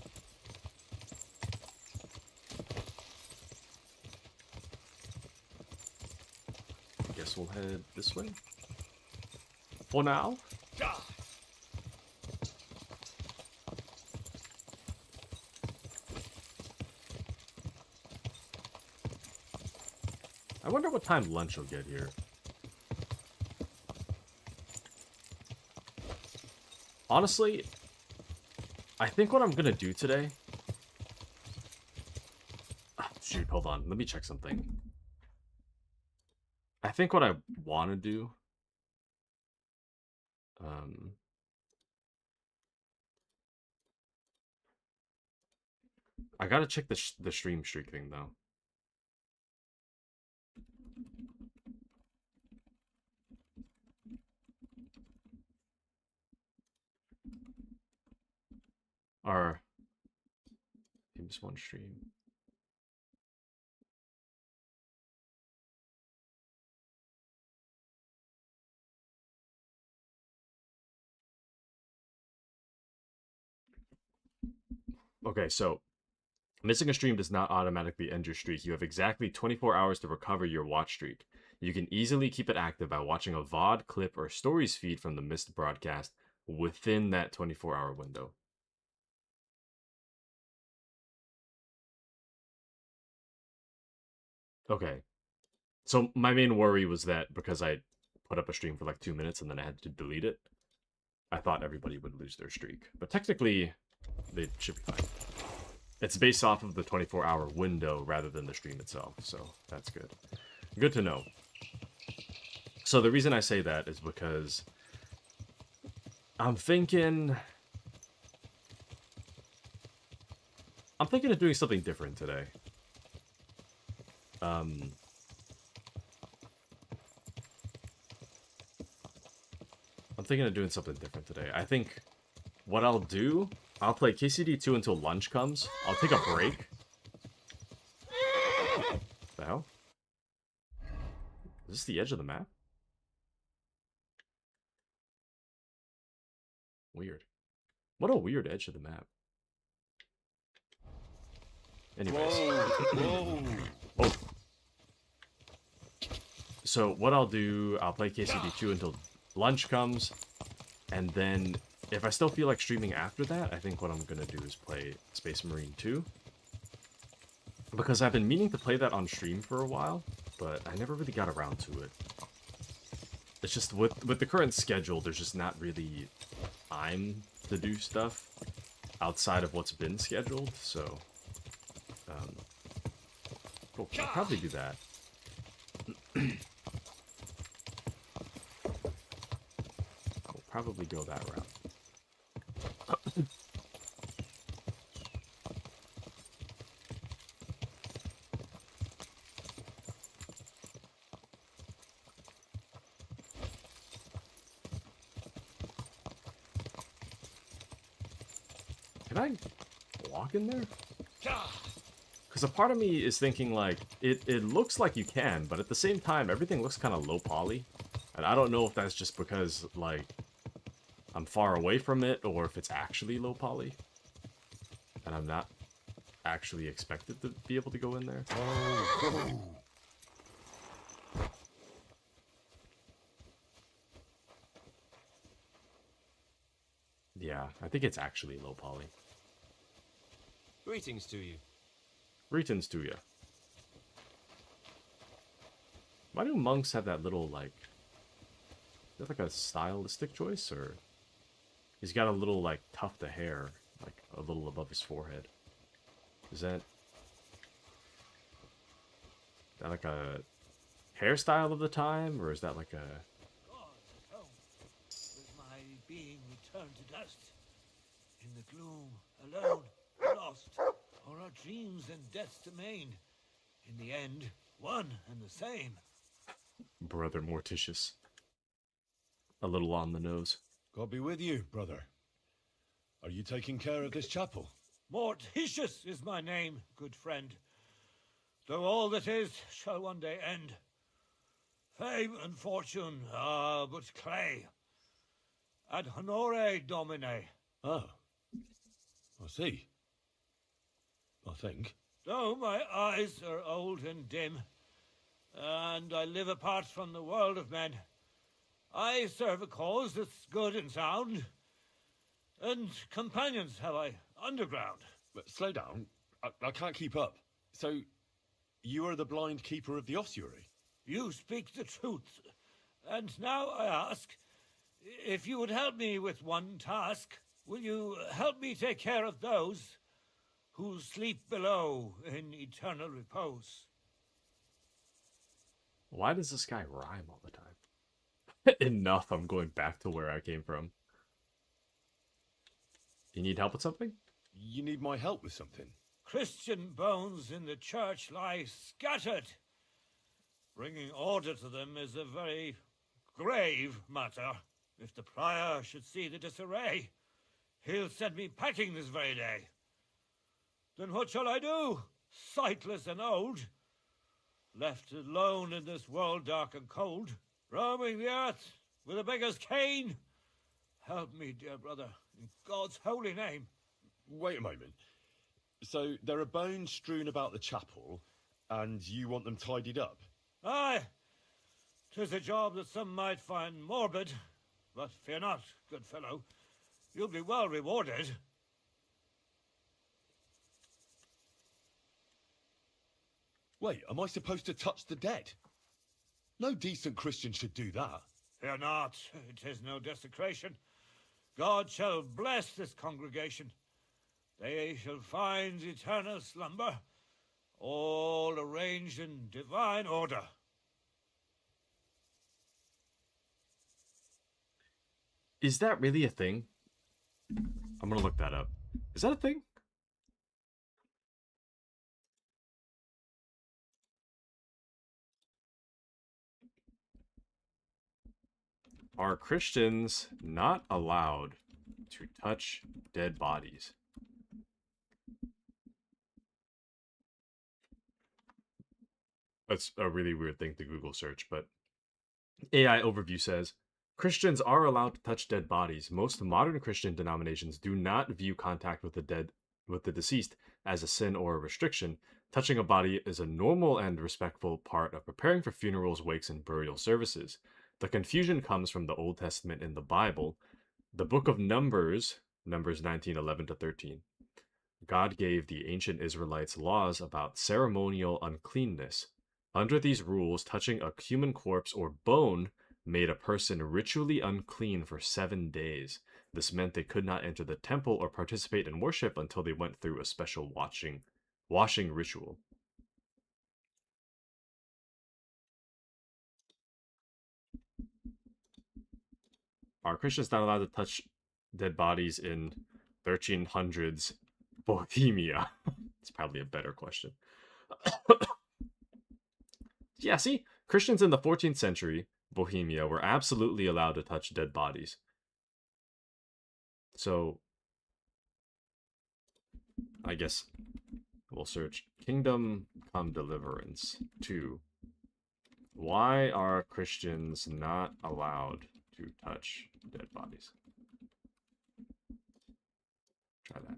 Guess we'll head this way. For now. I wonder what time lunch will get here. Honestly, I think what I'm gonna do today... Oh, shoot, hold on. Let me check something. I think what I want to do... I gotta check the stream streak thing, though. Or... Just one stream. Okay, so missing a stream does not automatically end your streak. You have exactly 24 hours to recover your watch streak. You can easily keep it active by watching a VOD, clip, or stories feed from the missed broadcast within that 24-hour window. Okay. So my main worry was that because I put up a stream for like 2 minutes and then I had to delete it, I thought everybody would lose their streak. But technically, they should be fine. It's based off of the 24-hour window rather than the stream itself, so that's good. Good to know. So the reason I say that is because I'm thinking of doing something different today. I'm thinking of doing something different today. I think what I'll do, I'll play KCD 2 until lunch comes. I'll take a break. What the hell? Is this the edge of the map? Weird. What a weird edge of the map. Anyways. Whoa. Oh. So what I'll do, I'll play KCD 2 until lunch comes, and then if I still feel like streaming after that, I think what I'm gonna do is play Space Marine 2. Because I've been meaning to play that on stream for a while, but I never really got around to it. It's just, with the current schedule, there's just not really time to do stuff outside of what's been scheduled, so... I'll probably do that. I'll probably go that route. Can I walk in there? Because a part of me is thinking, like, it looks like you can, but at the same time, everything looks kind of low poly. And I don't know if that's just because, like, I'm far away from it, or if it's actually low poly. And I'm not actually expected to be able to go in there. Yeah, I think it's actually low poly. Greetings to you. Greetings to you. Why do monks have that little, like... Is that like a stylistic choice, or... He's got a little, like, tuft of hair, like, a little above his forehead. Is that like a hairstyle of the time, or is that like a... With my being returned to dust, in the gloom, alone, lost, or our dreams and deaths domain, in the end, one and the same. Brother Morticius. A little on the nose. God be with you, brother. Are you taking care of this chapel? Morticius is my name, good friend. Though all that is shall one day end. Fame and fortune are but clay. Ad honore domine. Oh. I see. I think. Though my eyes are old and dim, and I live apart from the world of men, I serve a cause that's good and sound, and companions have I underground. But slow down. I can't keep up. So, you are the blind keeper of the ossuary? You speak the truth. And now I ask, if you would help me with one task, will you help me take care of those who sleep below in eternal repose? Why does this guy rhyme all the time? Enough, I'm going back to where I came from. You need help with something? You need my help with something? Christian bones in the church lie scattered. Bringing order to them is a very grave matter. If the prior should see the disarray, he'll send me packing this very day. Then what shall I do, sightless and old? Left alone in this world dark and cold, roaming the earth with a beggar's cane? Help me, dear brother, in God's holy name. Wait a moment. So, there are bones strewn about the chapel, and you want them tidied up? Aye, 'tis a job that some might find morbid, but fear not, good fellow, you'll be well rewarded. Wait, am I supposed to touch the dead? No decent Christian should do that. Fear not, it is no desecration. God shall bless this congregation. They shall find eternal slumber, all arranged in divine order. Is that really a thing? I'm gonna look that up. Is that a thing? Are Christians not allowed to touch dead bodies? That's a really weird thing to Google search, but AI overview says Christians are allowed to touch dead bodies. Most modern Christian denominations do not view contact with the deceased as a sin or a restriction. Touching a body is a normal and respectful part of preparing for funerals, wakes, and burial services. The confusion comes from the Old Testament in the Bible. The book of Numbers, Numbers 19:11-13. God gave the ancient Israelites laws about ceremonial uncleanness. Under these rules, touching a human corpse or bone made a person ritually unclean for 7 days. This meant they could not enter the temple or participate in worship until they went through a special washing ritual. Are Christians not allowed to touch dead bodies in 1300s Bohemia? It's probably a better question. Yeah, see, Christians in the 14th century Bohemia were absolutely allowed to touch dead bodies. So, I guess we'll search Kingdom Come Deliverance 2. Why are Christians not allowed to touch dead bodies? Try that.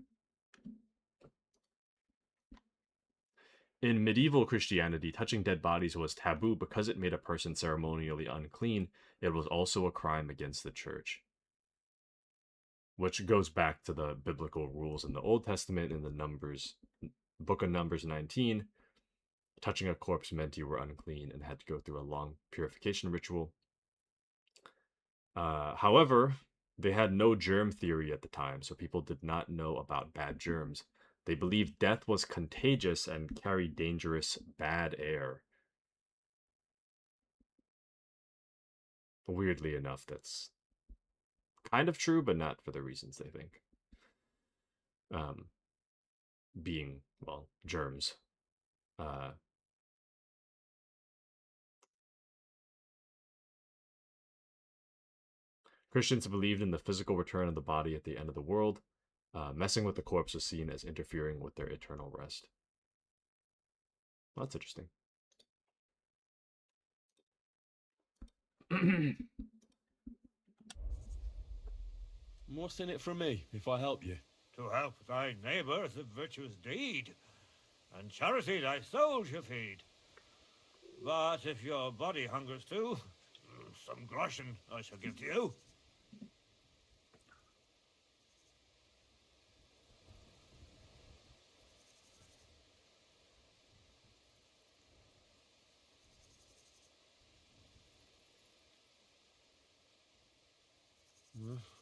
In medieval Christianity, touching dead bodies was taboo because it made a person ceremonially unclean. It was also a crime against the church. Which goes back to the biblical rules in the Old Testament in the book of Numbers 19. Touching a corpse meant you were unclean and had to go through a long purification ritual. However, they had no germ theory at the time, so people did not know about bad germs. They believed death was contagious and carried dangerous bad air. Weirdly enough, that's kind of true, but not for the reasons they think. Being, well, germs. Christians believed in the physical return of the body at the end of the world. Messing with the corpse was seen as interfering with their eternal rest. Well, that's interesting. What's in it for me, if I help you? To help thy neighbour is a virtuous deed, and charity thy soul shall feed. But if your body hungers too, some groschen I shall give to you.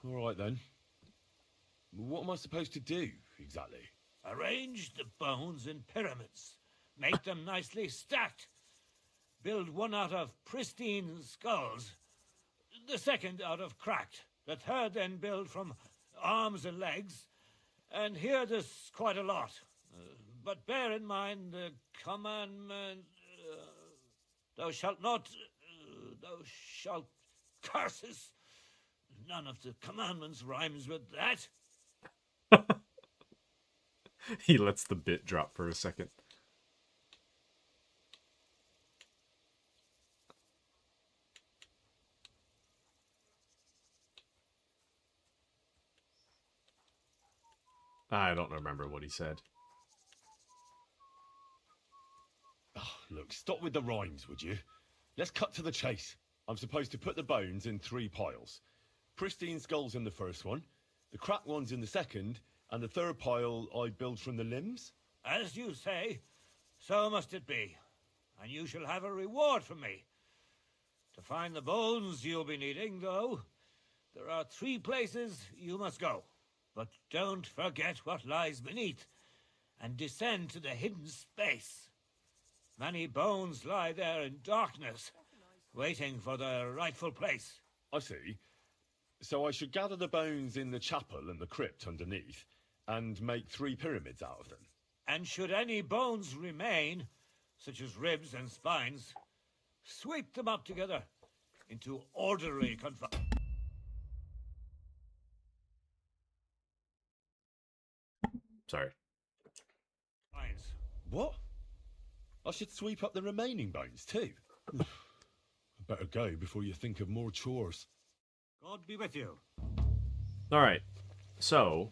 All right then. What am I supposed to do, exactly? Arrange the bones in pyramids. Make them nicely stacked. Build one out of pristine skulls, the second out of cracked, the third then build from arms and legs, and here there's quite a lot. But bear in mind the commandment, thou shalt not, thou shalt curses. None of the commandments rhymes with that. He lets the bit drop for a second. I don't remember what he said. Oh, look, stop with the rhymes, would you? Let's cut to the chase. I'm supposed to put the bones in 3 piles. Pristine skulls in the first one, the cracked ones in the second, and the third pile I build from the limbs? As you say, so must it be. And you shall have a reward from me. To find the bones you'll be needing, though, there are 3 places you must go. But don't forget what lies beneath, and descend to the hidden space. Many bones lie there in darkness, waiting for their rightful place. I see. So I should gather the bones in the chapel and the crypt underneath, and make 3 pyramids out of them. And should any bones remain, such as ribs and spines, sweep them up together into orderly confinement. Sorry. What? I should sweep up the remaining bones too? I better go before you think of more chores. God be with you. Alright, so...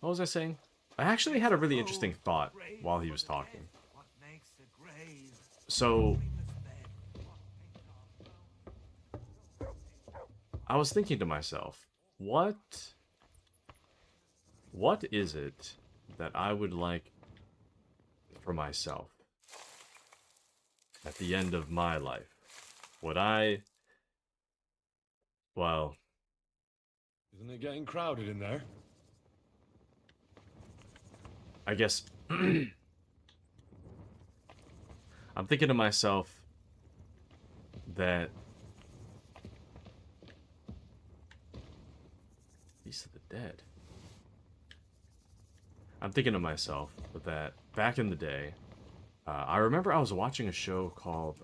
what was I saying? I actually had a really interesting thought while he was talking. So... I was thinking to myself, what is it that I would like for myself at the end of my life? Would I... well... isn't it getting crowded in there? I guess... I'm thinking to myself that... Feast of the Dead. I'm thinking to myself that back in the day, I remember I was watching a show called,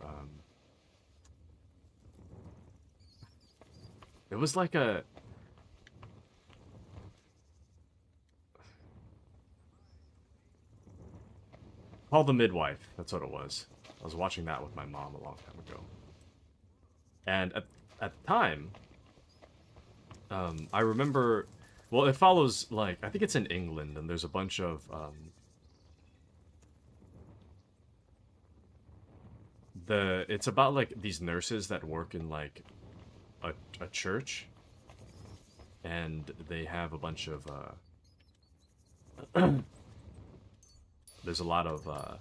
it was like a... called The Midwife, that's what it was. I was watching that with my mom a long time ago. And at the time, I remember... well, it follows, like, I think it's in England, and there's a bunch of, it's about, like, these nurses that work in, like, a church, and they have a bunch of, there's a lot of,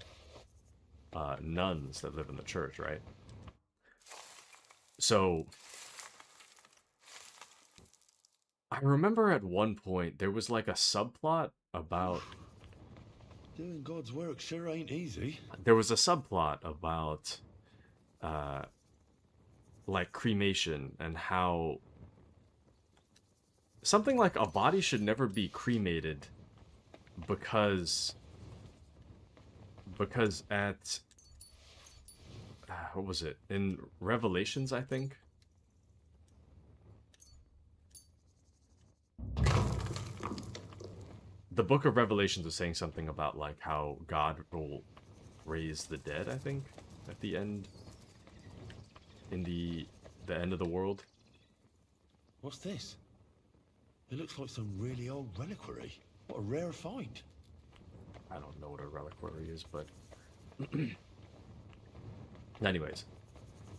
nuns that live in the church, right? So... I remember at one point there was like a subplot about... Doing God's work sure ain't easy. There was a subplot about, like, cremation and how... Something like a body should never be cremated because at... what was it? In Revelations, I think? The book of Revelations was saying something about, like, how God will raise the dead, I think, at the end. In the end of the world. What's this? It looks like some really old reliquary. What a rare find. I don't know what a reliquary is, but... Anyways.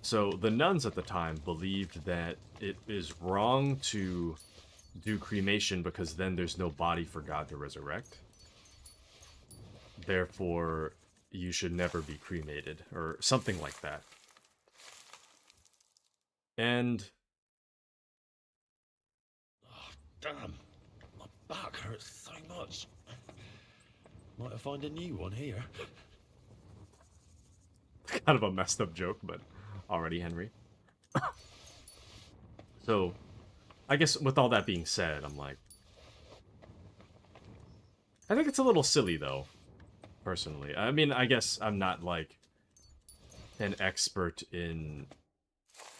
So, the nuns at the time believed that it is wrong to do cremation because then there's no body for God to resurrect. Therefore, you should never be cremated, or something like that. And... Oh, damn. My back hurts so much. Might have found a new one here. Kind of a messed up joke, but already, Henry. So, I guess with all that being said, I'm like... I think it's a little silly, though, personally. I mean, I guess I'm not, like, an expert in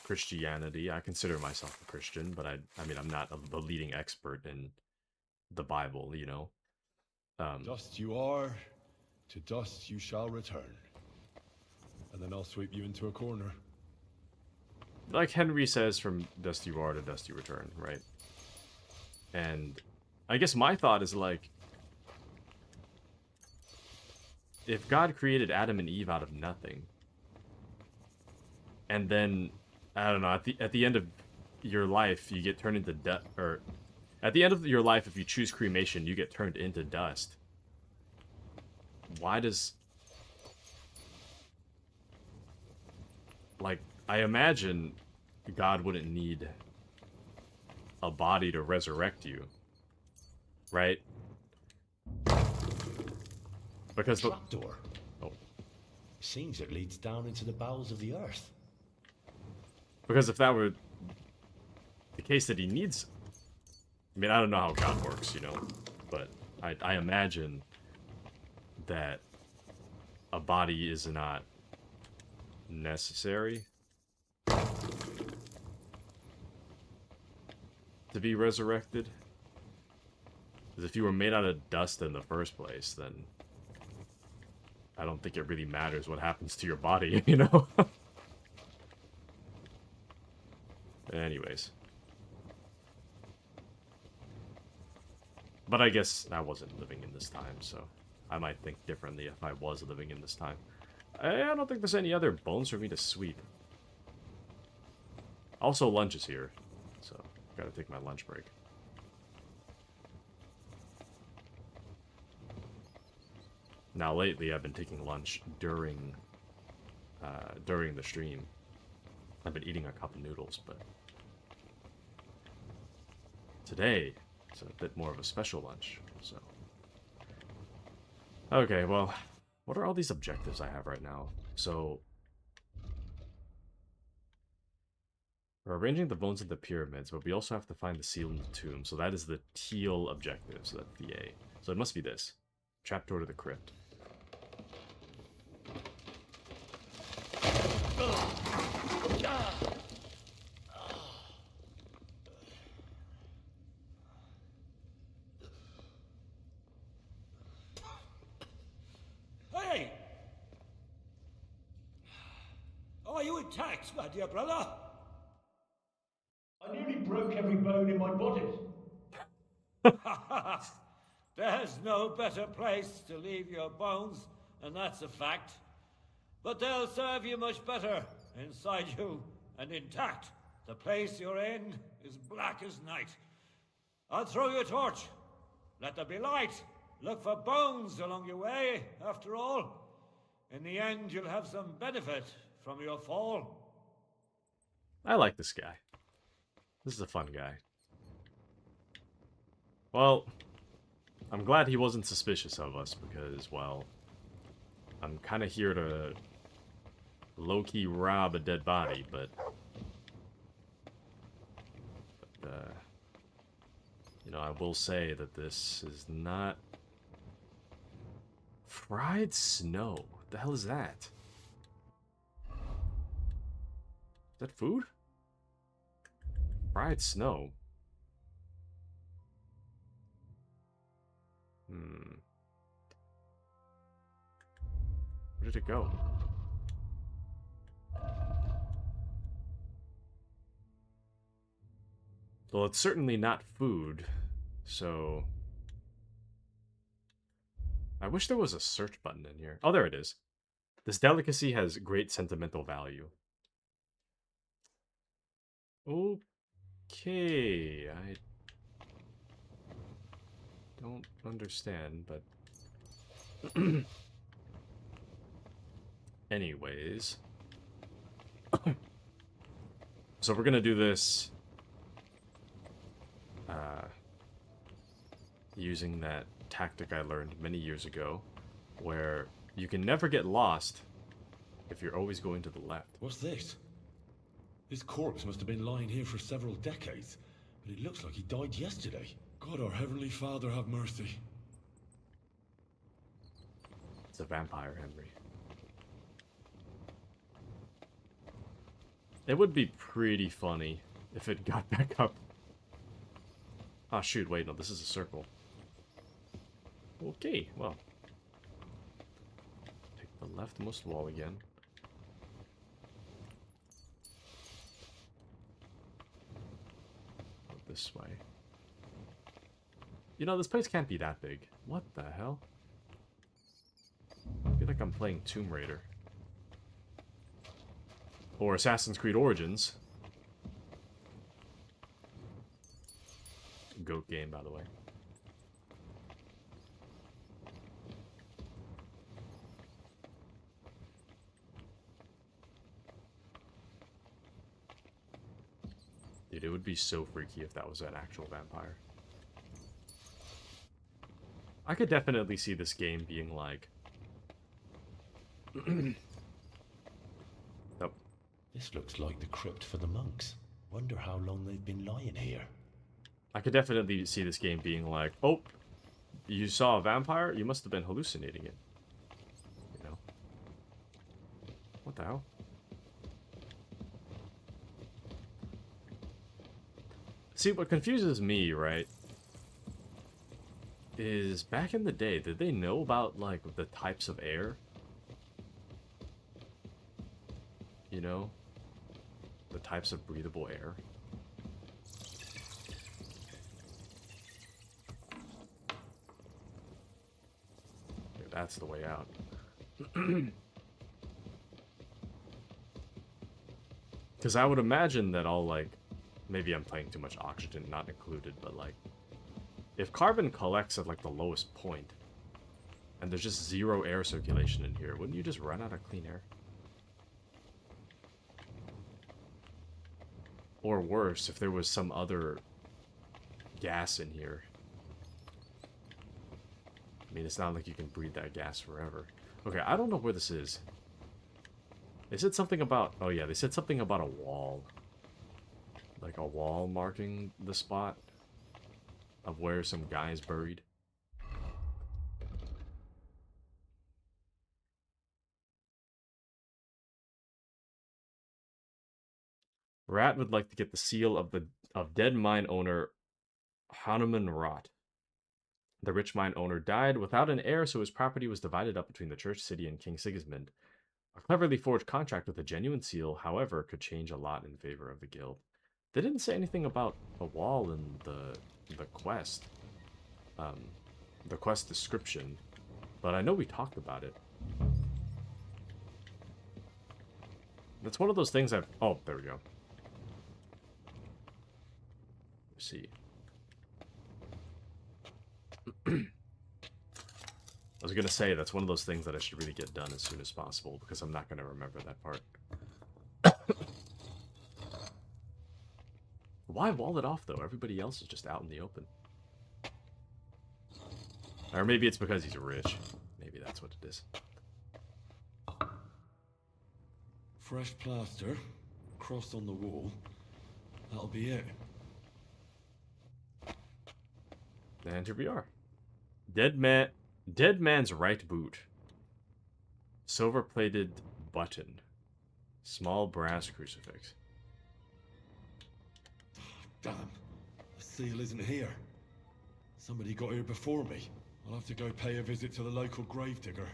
Christianity. I consider myself a Christian, but I mean, I'm not the leading expert in the Bible, you know? Dust you are, to dust you shall return. And then I'll sweep you into a corner. Like Henry says, from dust you are to dust you return, right? And I guess my thought is, like, if God created Adam and Eve out of nothing, and then, I don't know, at the end of your life, you get turned into dust, or at the end of your life, if you choose cremation, you get turned into dust. Why does... Like, I imagine God wouldn't need a body to resurrect you, right? Because the... Trapdoor. Oh. Seems it leads down into the bowels of the earth. Because if that were the case that he needs... I mean, I don't know how God works, you know, but I imagine that a body is not necessary to be resurrected. Because if you were made out of dust in the first place, then I don't think it really matters what happens to your body, you know? Anyways. But I guess I wasn't living in this time, so I might think differently if I was living in this time. I don't think there's any other bones for me to sweep. Also, lunch is here, so gotta take my lunch break. Now, lately, I've been taking lunch during the stream. I've been eating a cup of noodles, but today it's a bit more of a special lunch, so. Okay, well, what are all these objectives I have right now? So, we're arranging the bones of the pyramids, but we also have to find the seal in the tomb, so that is the teal objective, so that's the A. So it must be this. Trapdoor to the crypt. Hey! Are you attacked, my dear brother? I nearly broke every bone in my body. There's no better place to leave your bones, and that's a fact. But they'll serve you much better inside you and intact. The place you're in is black as night. I'll throw you a torch. Let there be light. Look for bones along your way, after all. In the end, you'll have some benefit from your fall. I like this guy. This is a fun guy. Well, I'm glad he wasn't suspicious of us because, well, I'm kind of here to low-key rob a dead body, but you know, I will say that this is not fried snow. What the hell is that? Is that food? Fried snow. Where did it go? Well, it's certainly not food, so... I wish there was a search button in here. Oh, there it is. This delicacy has great sentimental value. Okay, I don't understand, but... Anyways. So we're gonna do this... using that tactic I learned many years ago, where you can never get lost if you're always going to the left. What's this? This corpse must have been lying here for several decades, but it looks like he died yesterday. God, our Heavenly Father, have mercy. It's a vampire, Henry. It would be pretty funny if it got back up. Ah, shoot, wait, no, this is a circle. Okay, well. Take the leftmost wall again. Go this way. You know, this place can't be that big. What the hell? I feel like I'm playing Tomb Raider. Or Assassin's Creed Origins. Goat game, by the way. Dude, it would be so freaky if that was an actual vampire. I could definitely see this game being like... Nope. This looks like the crypt for the monks. Wonder how long they've been lying here. I could definitely see this game being like, oh, you saw a vampire? You must have been hallucinating it. You know? What the hell? See, what confuses me, right, is back in the day, did they know about, like, the types of air? You know? The types of breathable air? That's the way out. Because I would imagine that all, like, maybe I'm playing too much oxygen, not included, but, like, if carbon collects at, like, the lowest point, and there's just zero air circulation in here, wouldn't you just run out of clean air? Or worse, if there was some other gas in here. I mean, it's not like you can breathe that gas forever. Okay, I don't know where this is. They said something about... Oh yeah, they said something about a wall. Like a wall marking the spot of where some guy's buried. Rat would like to get the seal of dead mine owner Hanuman Rot. The rich mine owner died without an heir, so his property was divided up between the church, city, and King Sigismund. A cleverly forged contract with a genuine seal, however, could change a lot in favor of the guild. They didn't say anything about a wall in the quest. The quest description. But I know we talked about it. That's one of those things I've... Oh, there we go. Let's see. I was gonna say, that's one of those things that I should really get done as soon as possible, because I'm not gonna remember that part. Why wall it off, though? Everybody else is just out in the open. Or maybe it's because he's rich. Maybe that's what it is. Fresh plaster, cross on the wall. That'll be it. And here we are. Dead man's right boot. Silver-plated button. Small brass crucifix. Damn. The seal isn't here. Somebody got here before me. I'll have to go pay a visit to the local gravedigger.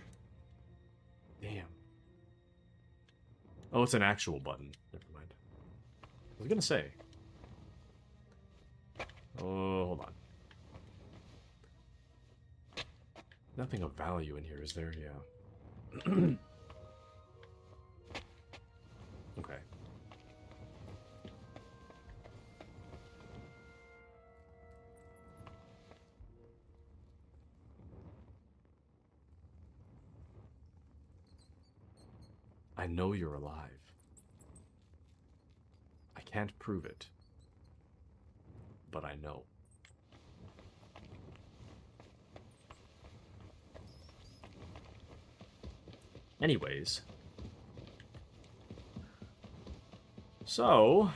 Damn. Oh, it's an actual button. Never mind. I was gonna say. Oh, hold on. Nothing of value in here, is there? Yeah. Okay. I know you're alive. I can't prove it, but I know. Anyways. So,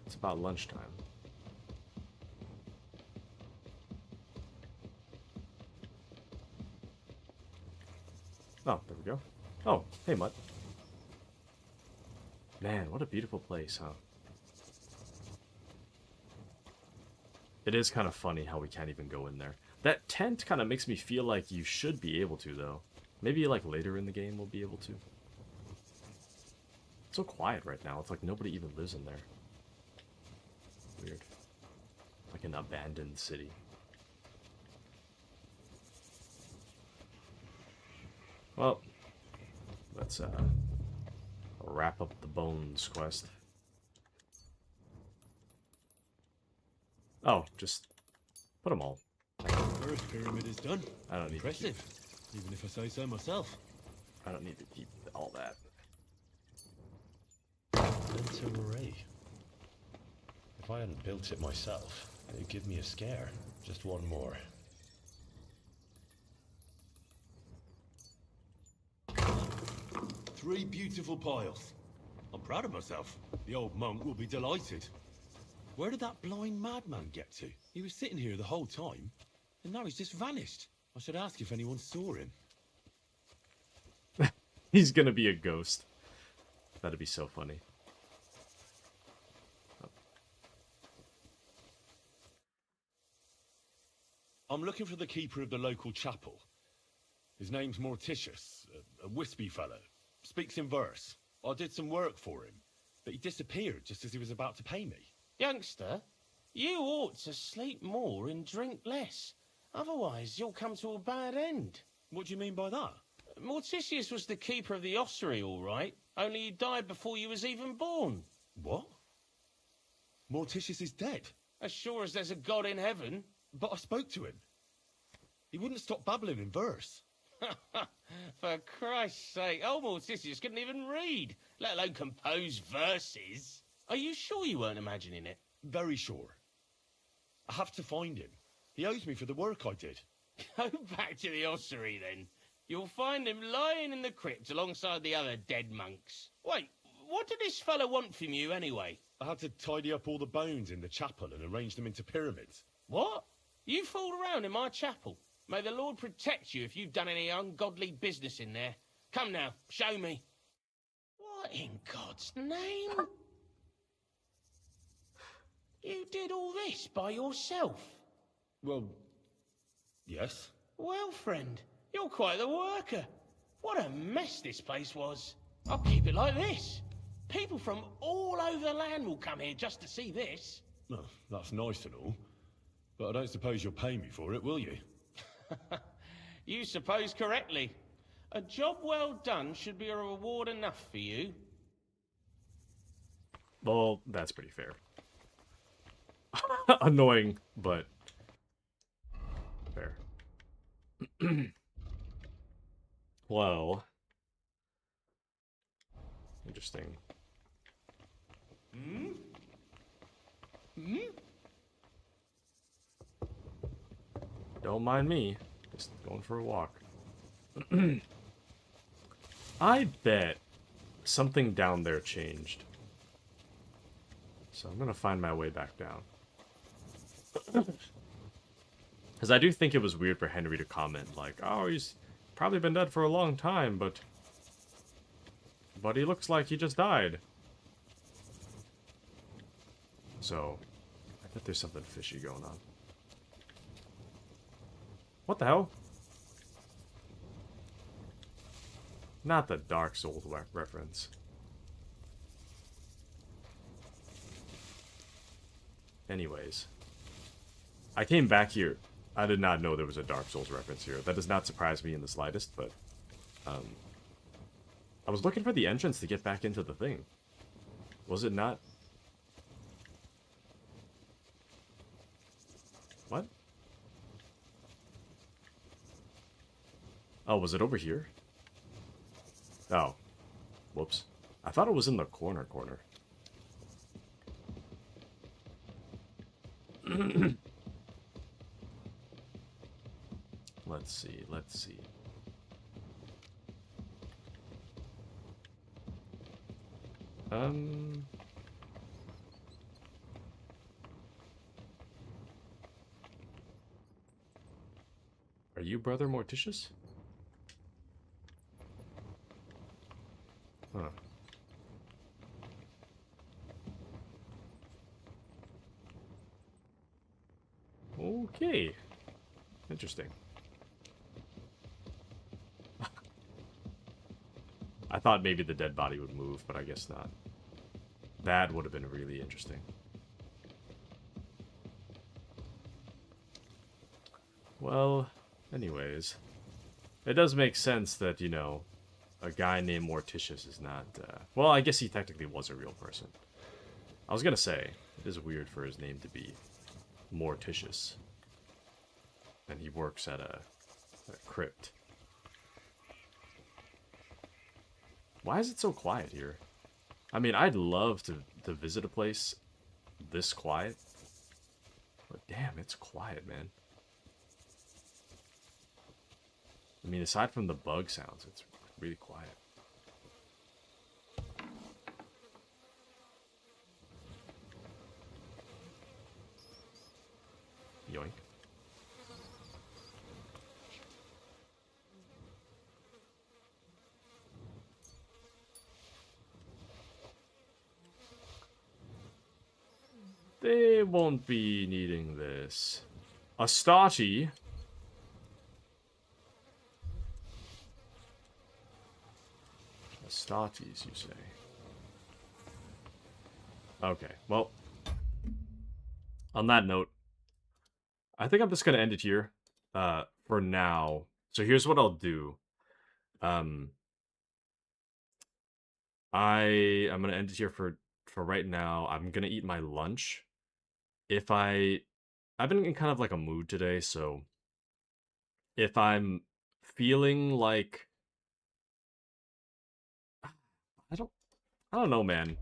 it's about lunchtime. Oh, there we go. Oh, hey, Mutt. Man, what a beautiful place, huh? It is kind of funny how we can't even go in there. That tent kind of makes me feel like you should be able to, though. Maybe, like, later in the game we'll be able to. It's so quiet right now. It's like nobody even lives in there. Weird. Like an abandoned city. Well, let's, wrap up the bones quest. Oh, just put them all. First pyramid is done. I don't need Impressive, even if I say so myself. I don't need to keep all that. Array. If I hadn't built it myself, it'd give me a scare. Just one more. Three beautiful piles. I'm proud of myself. The old monk will be delighted. Where did that blind madman get to? He was sitting here the whole time, and now he's just vanished. I should ask if anyone saw him. He's gonna be a ghost. That'd be so funny. I'm looking for the keeper of the local chapel. His name's Morticius, a wispy fellow. Speaks in verse. I did some work for him, but he disappeared just as he was about to pay me. Youngster, you ought to sleep more and drink less. Otherwise, you'll come to a bad end. What do you mean by that? Morticius was the keeper of the ossuary, all right. Only he died before you was even born. What? Morticius is dead? As sure as there's a God in heaven. But I spoke to him. He wouldn't stop babbling in verse. For Christ's sake, old Morticius couldn't even read, let alone compose verses. Are you sure you weren't imagining it? Very sure. I have to find him. He owes me for the work I did. Go back to the ossuary, then. You'll find him lying in the crypt alongside the other dead monks. Wait, what did this fellow want from you, anyway? I had to tidy up all the bones in the chapel and arrange them into pyramids. What? You fooled around in my chapel? May the Lord protect you if you've done any ungodly business in there. Come now, show me. What in God's name? You did all this by yourself? Well, yes. Well, friend, you're quite the worker. What a mess this place was. I'll keep it like this. People from all over the land will come here just to see this. No, that's nice and all. But I don't suppose you'll pay me for it, will you? You suppose correctly. A job well done should be a reward enough for you. Well, that's pretty fair. Annoying, but fair. Well, interesting. Hmm? Hmm? Don't mind me. Just going for a walk. I bet something down there changed. So I'm gonna find my way back down. Because I do think it was weird for Henry to comment, like, oh, he's probably been dead for a long time, but he looks like he just died. So, I bet there's something fishy going on. What the hell? Not the Dark Souls reference. Anyways. I came back here. I did not know there was a Dark Souls reference here. That does not surprise me in the slightest, but... I was looking for the entrance to get back into the thing. Was it not? What? Oh, was it over here? Oh. Whoops. I thought it was in the corner. Let's see. Are you Brother Morticius? Huh. Okay. Interesting. I thought maybe the dead body would move, but I guess not. That would have been really interesting. Well, anyways. It does make sense that, you know, a guy named Morticius is not, well, I guess he technically was a real person. I was gonna say, it is weird for his name to be Morticius. And he works at a crypt. Why is it so quiet here? I mean, I'd love to visit a place this quiet. But damn, it's quiet, man. I mean, aside from the bug sounds, it's really quiet. Yoink. They won't be needing this. Astarte? Astartes, you say? Okay, well. On that note, I think I'm just gonna end it here. For now. So here's what I'll do. I'm gonna end it here for right now. I'm gonna eat my lunch. I've been in kind of like a mood today, so if I'm feeling like I don't know, man.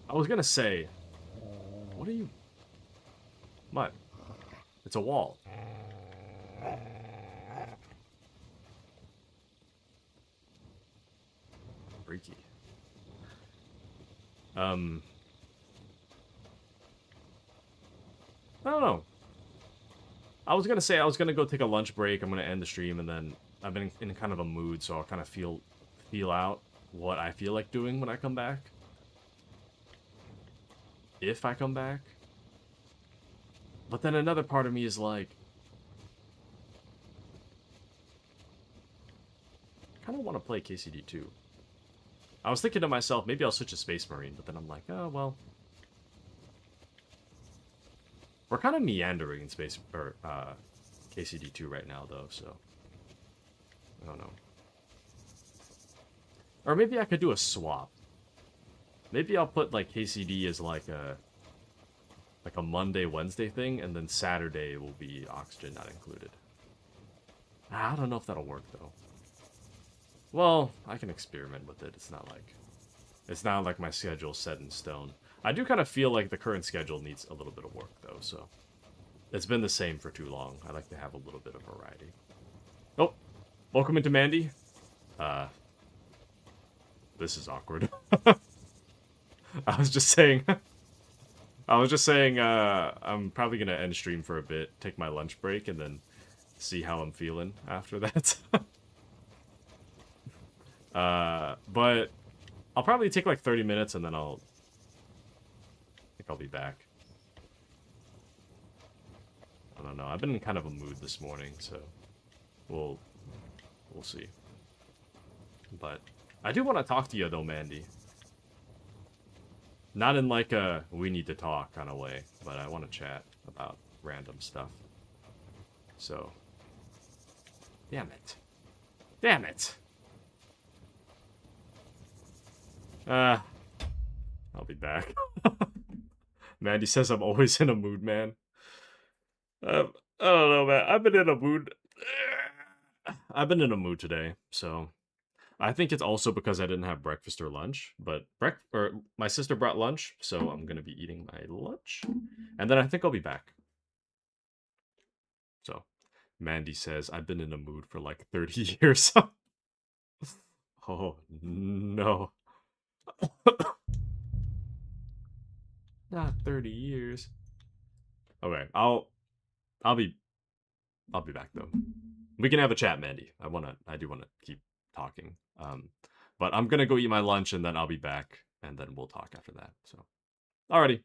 I was gonna say, what are you? What? It's a wall. Freaky. I don't know. I was gonna say I was gonna go take a lunch break. I'm gonna end the stream, and then I've been in kind of a mood, so I'll kind of feel out what I feel like doing when I come back. If I come back. But then another part of me is like, I kind of want to play KCD 2. I was thinking to myself, maybe I'll switch to Space Marine, but then I'm like, oh, well. We're kind of meandering in Space, or, KCD 2 right now, though, so. I don't know. Or maybe I could do a swap. Maybe I'll put, like, KCD as, like a Monday, Wednesday thing, and then Saturday will be Oxygen not included. I don't know if that'll work, though. Well, I can experiment with it. It's not like my schedule's set in stone. I do kind of feel like the current schedule needs a little bit of work, though, so It's been the same for too long. I like to have a little bit of variety. Oh, welcome into Mandy. This is awkward. I was just saying, I'm probably gonna end stream for a bit, take my lunch break, and then see how I'm feeling after that. But I'll probably take like 30 minutes, and then I think I'll be back. I don't know. I've been in kind of a mood this morning, so we'll see. But I do want to talk to you though, Mandy. Not in like a we need to talk kind of way, but I want to chat about random stuff. So, damn it. Damn it. I'll be back. Mandy says I'm always in a mood, man. I don't know, man. I've been in a mood. I've been in a mood today, so I think it's also because I didn't have breakfast or lunch. But my sister brought lunch, so I'm gonna be eating my lunch, and then I think I'll be back. So, Mandy says I've been in a mood for like 30 years. Oh no. Not 30 years. Okay, I'll be back though. We can have a chat, Mandy. I do wanna keep talking. But I'm gonna go eat my lunch and then I'll be back and then we'll talk after that. So, alrighty.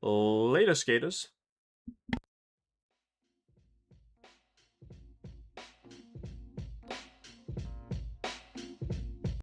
Later, skaters.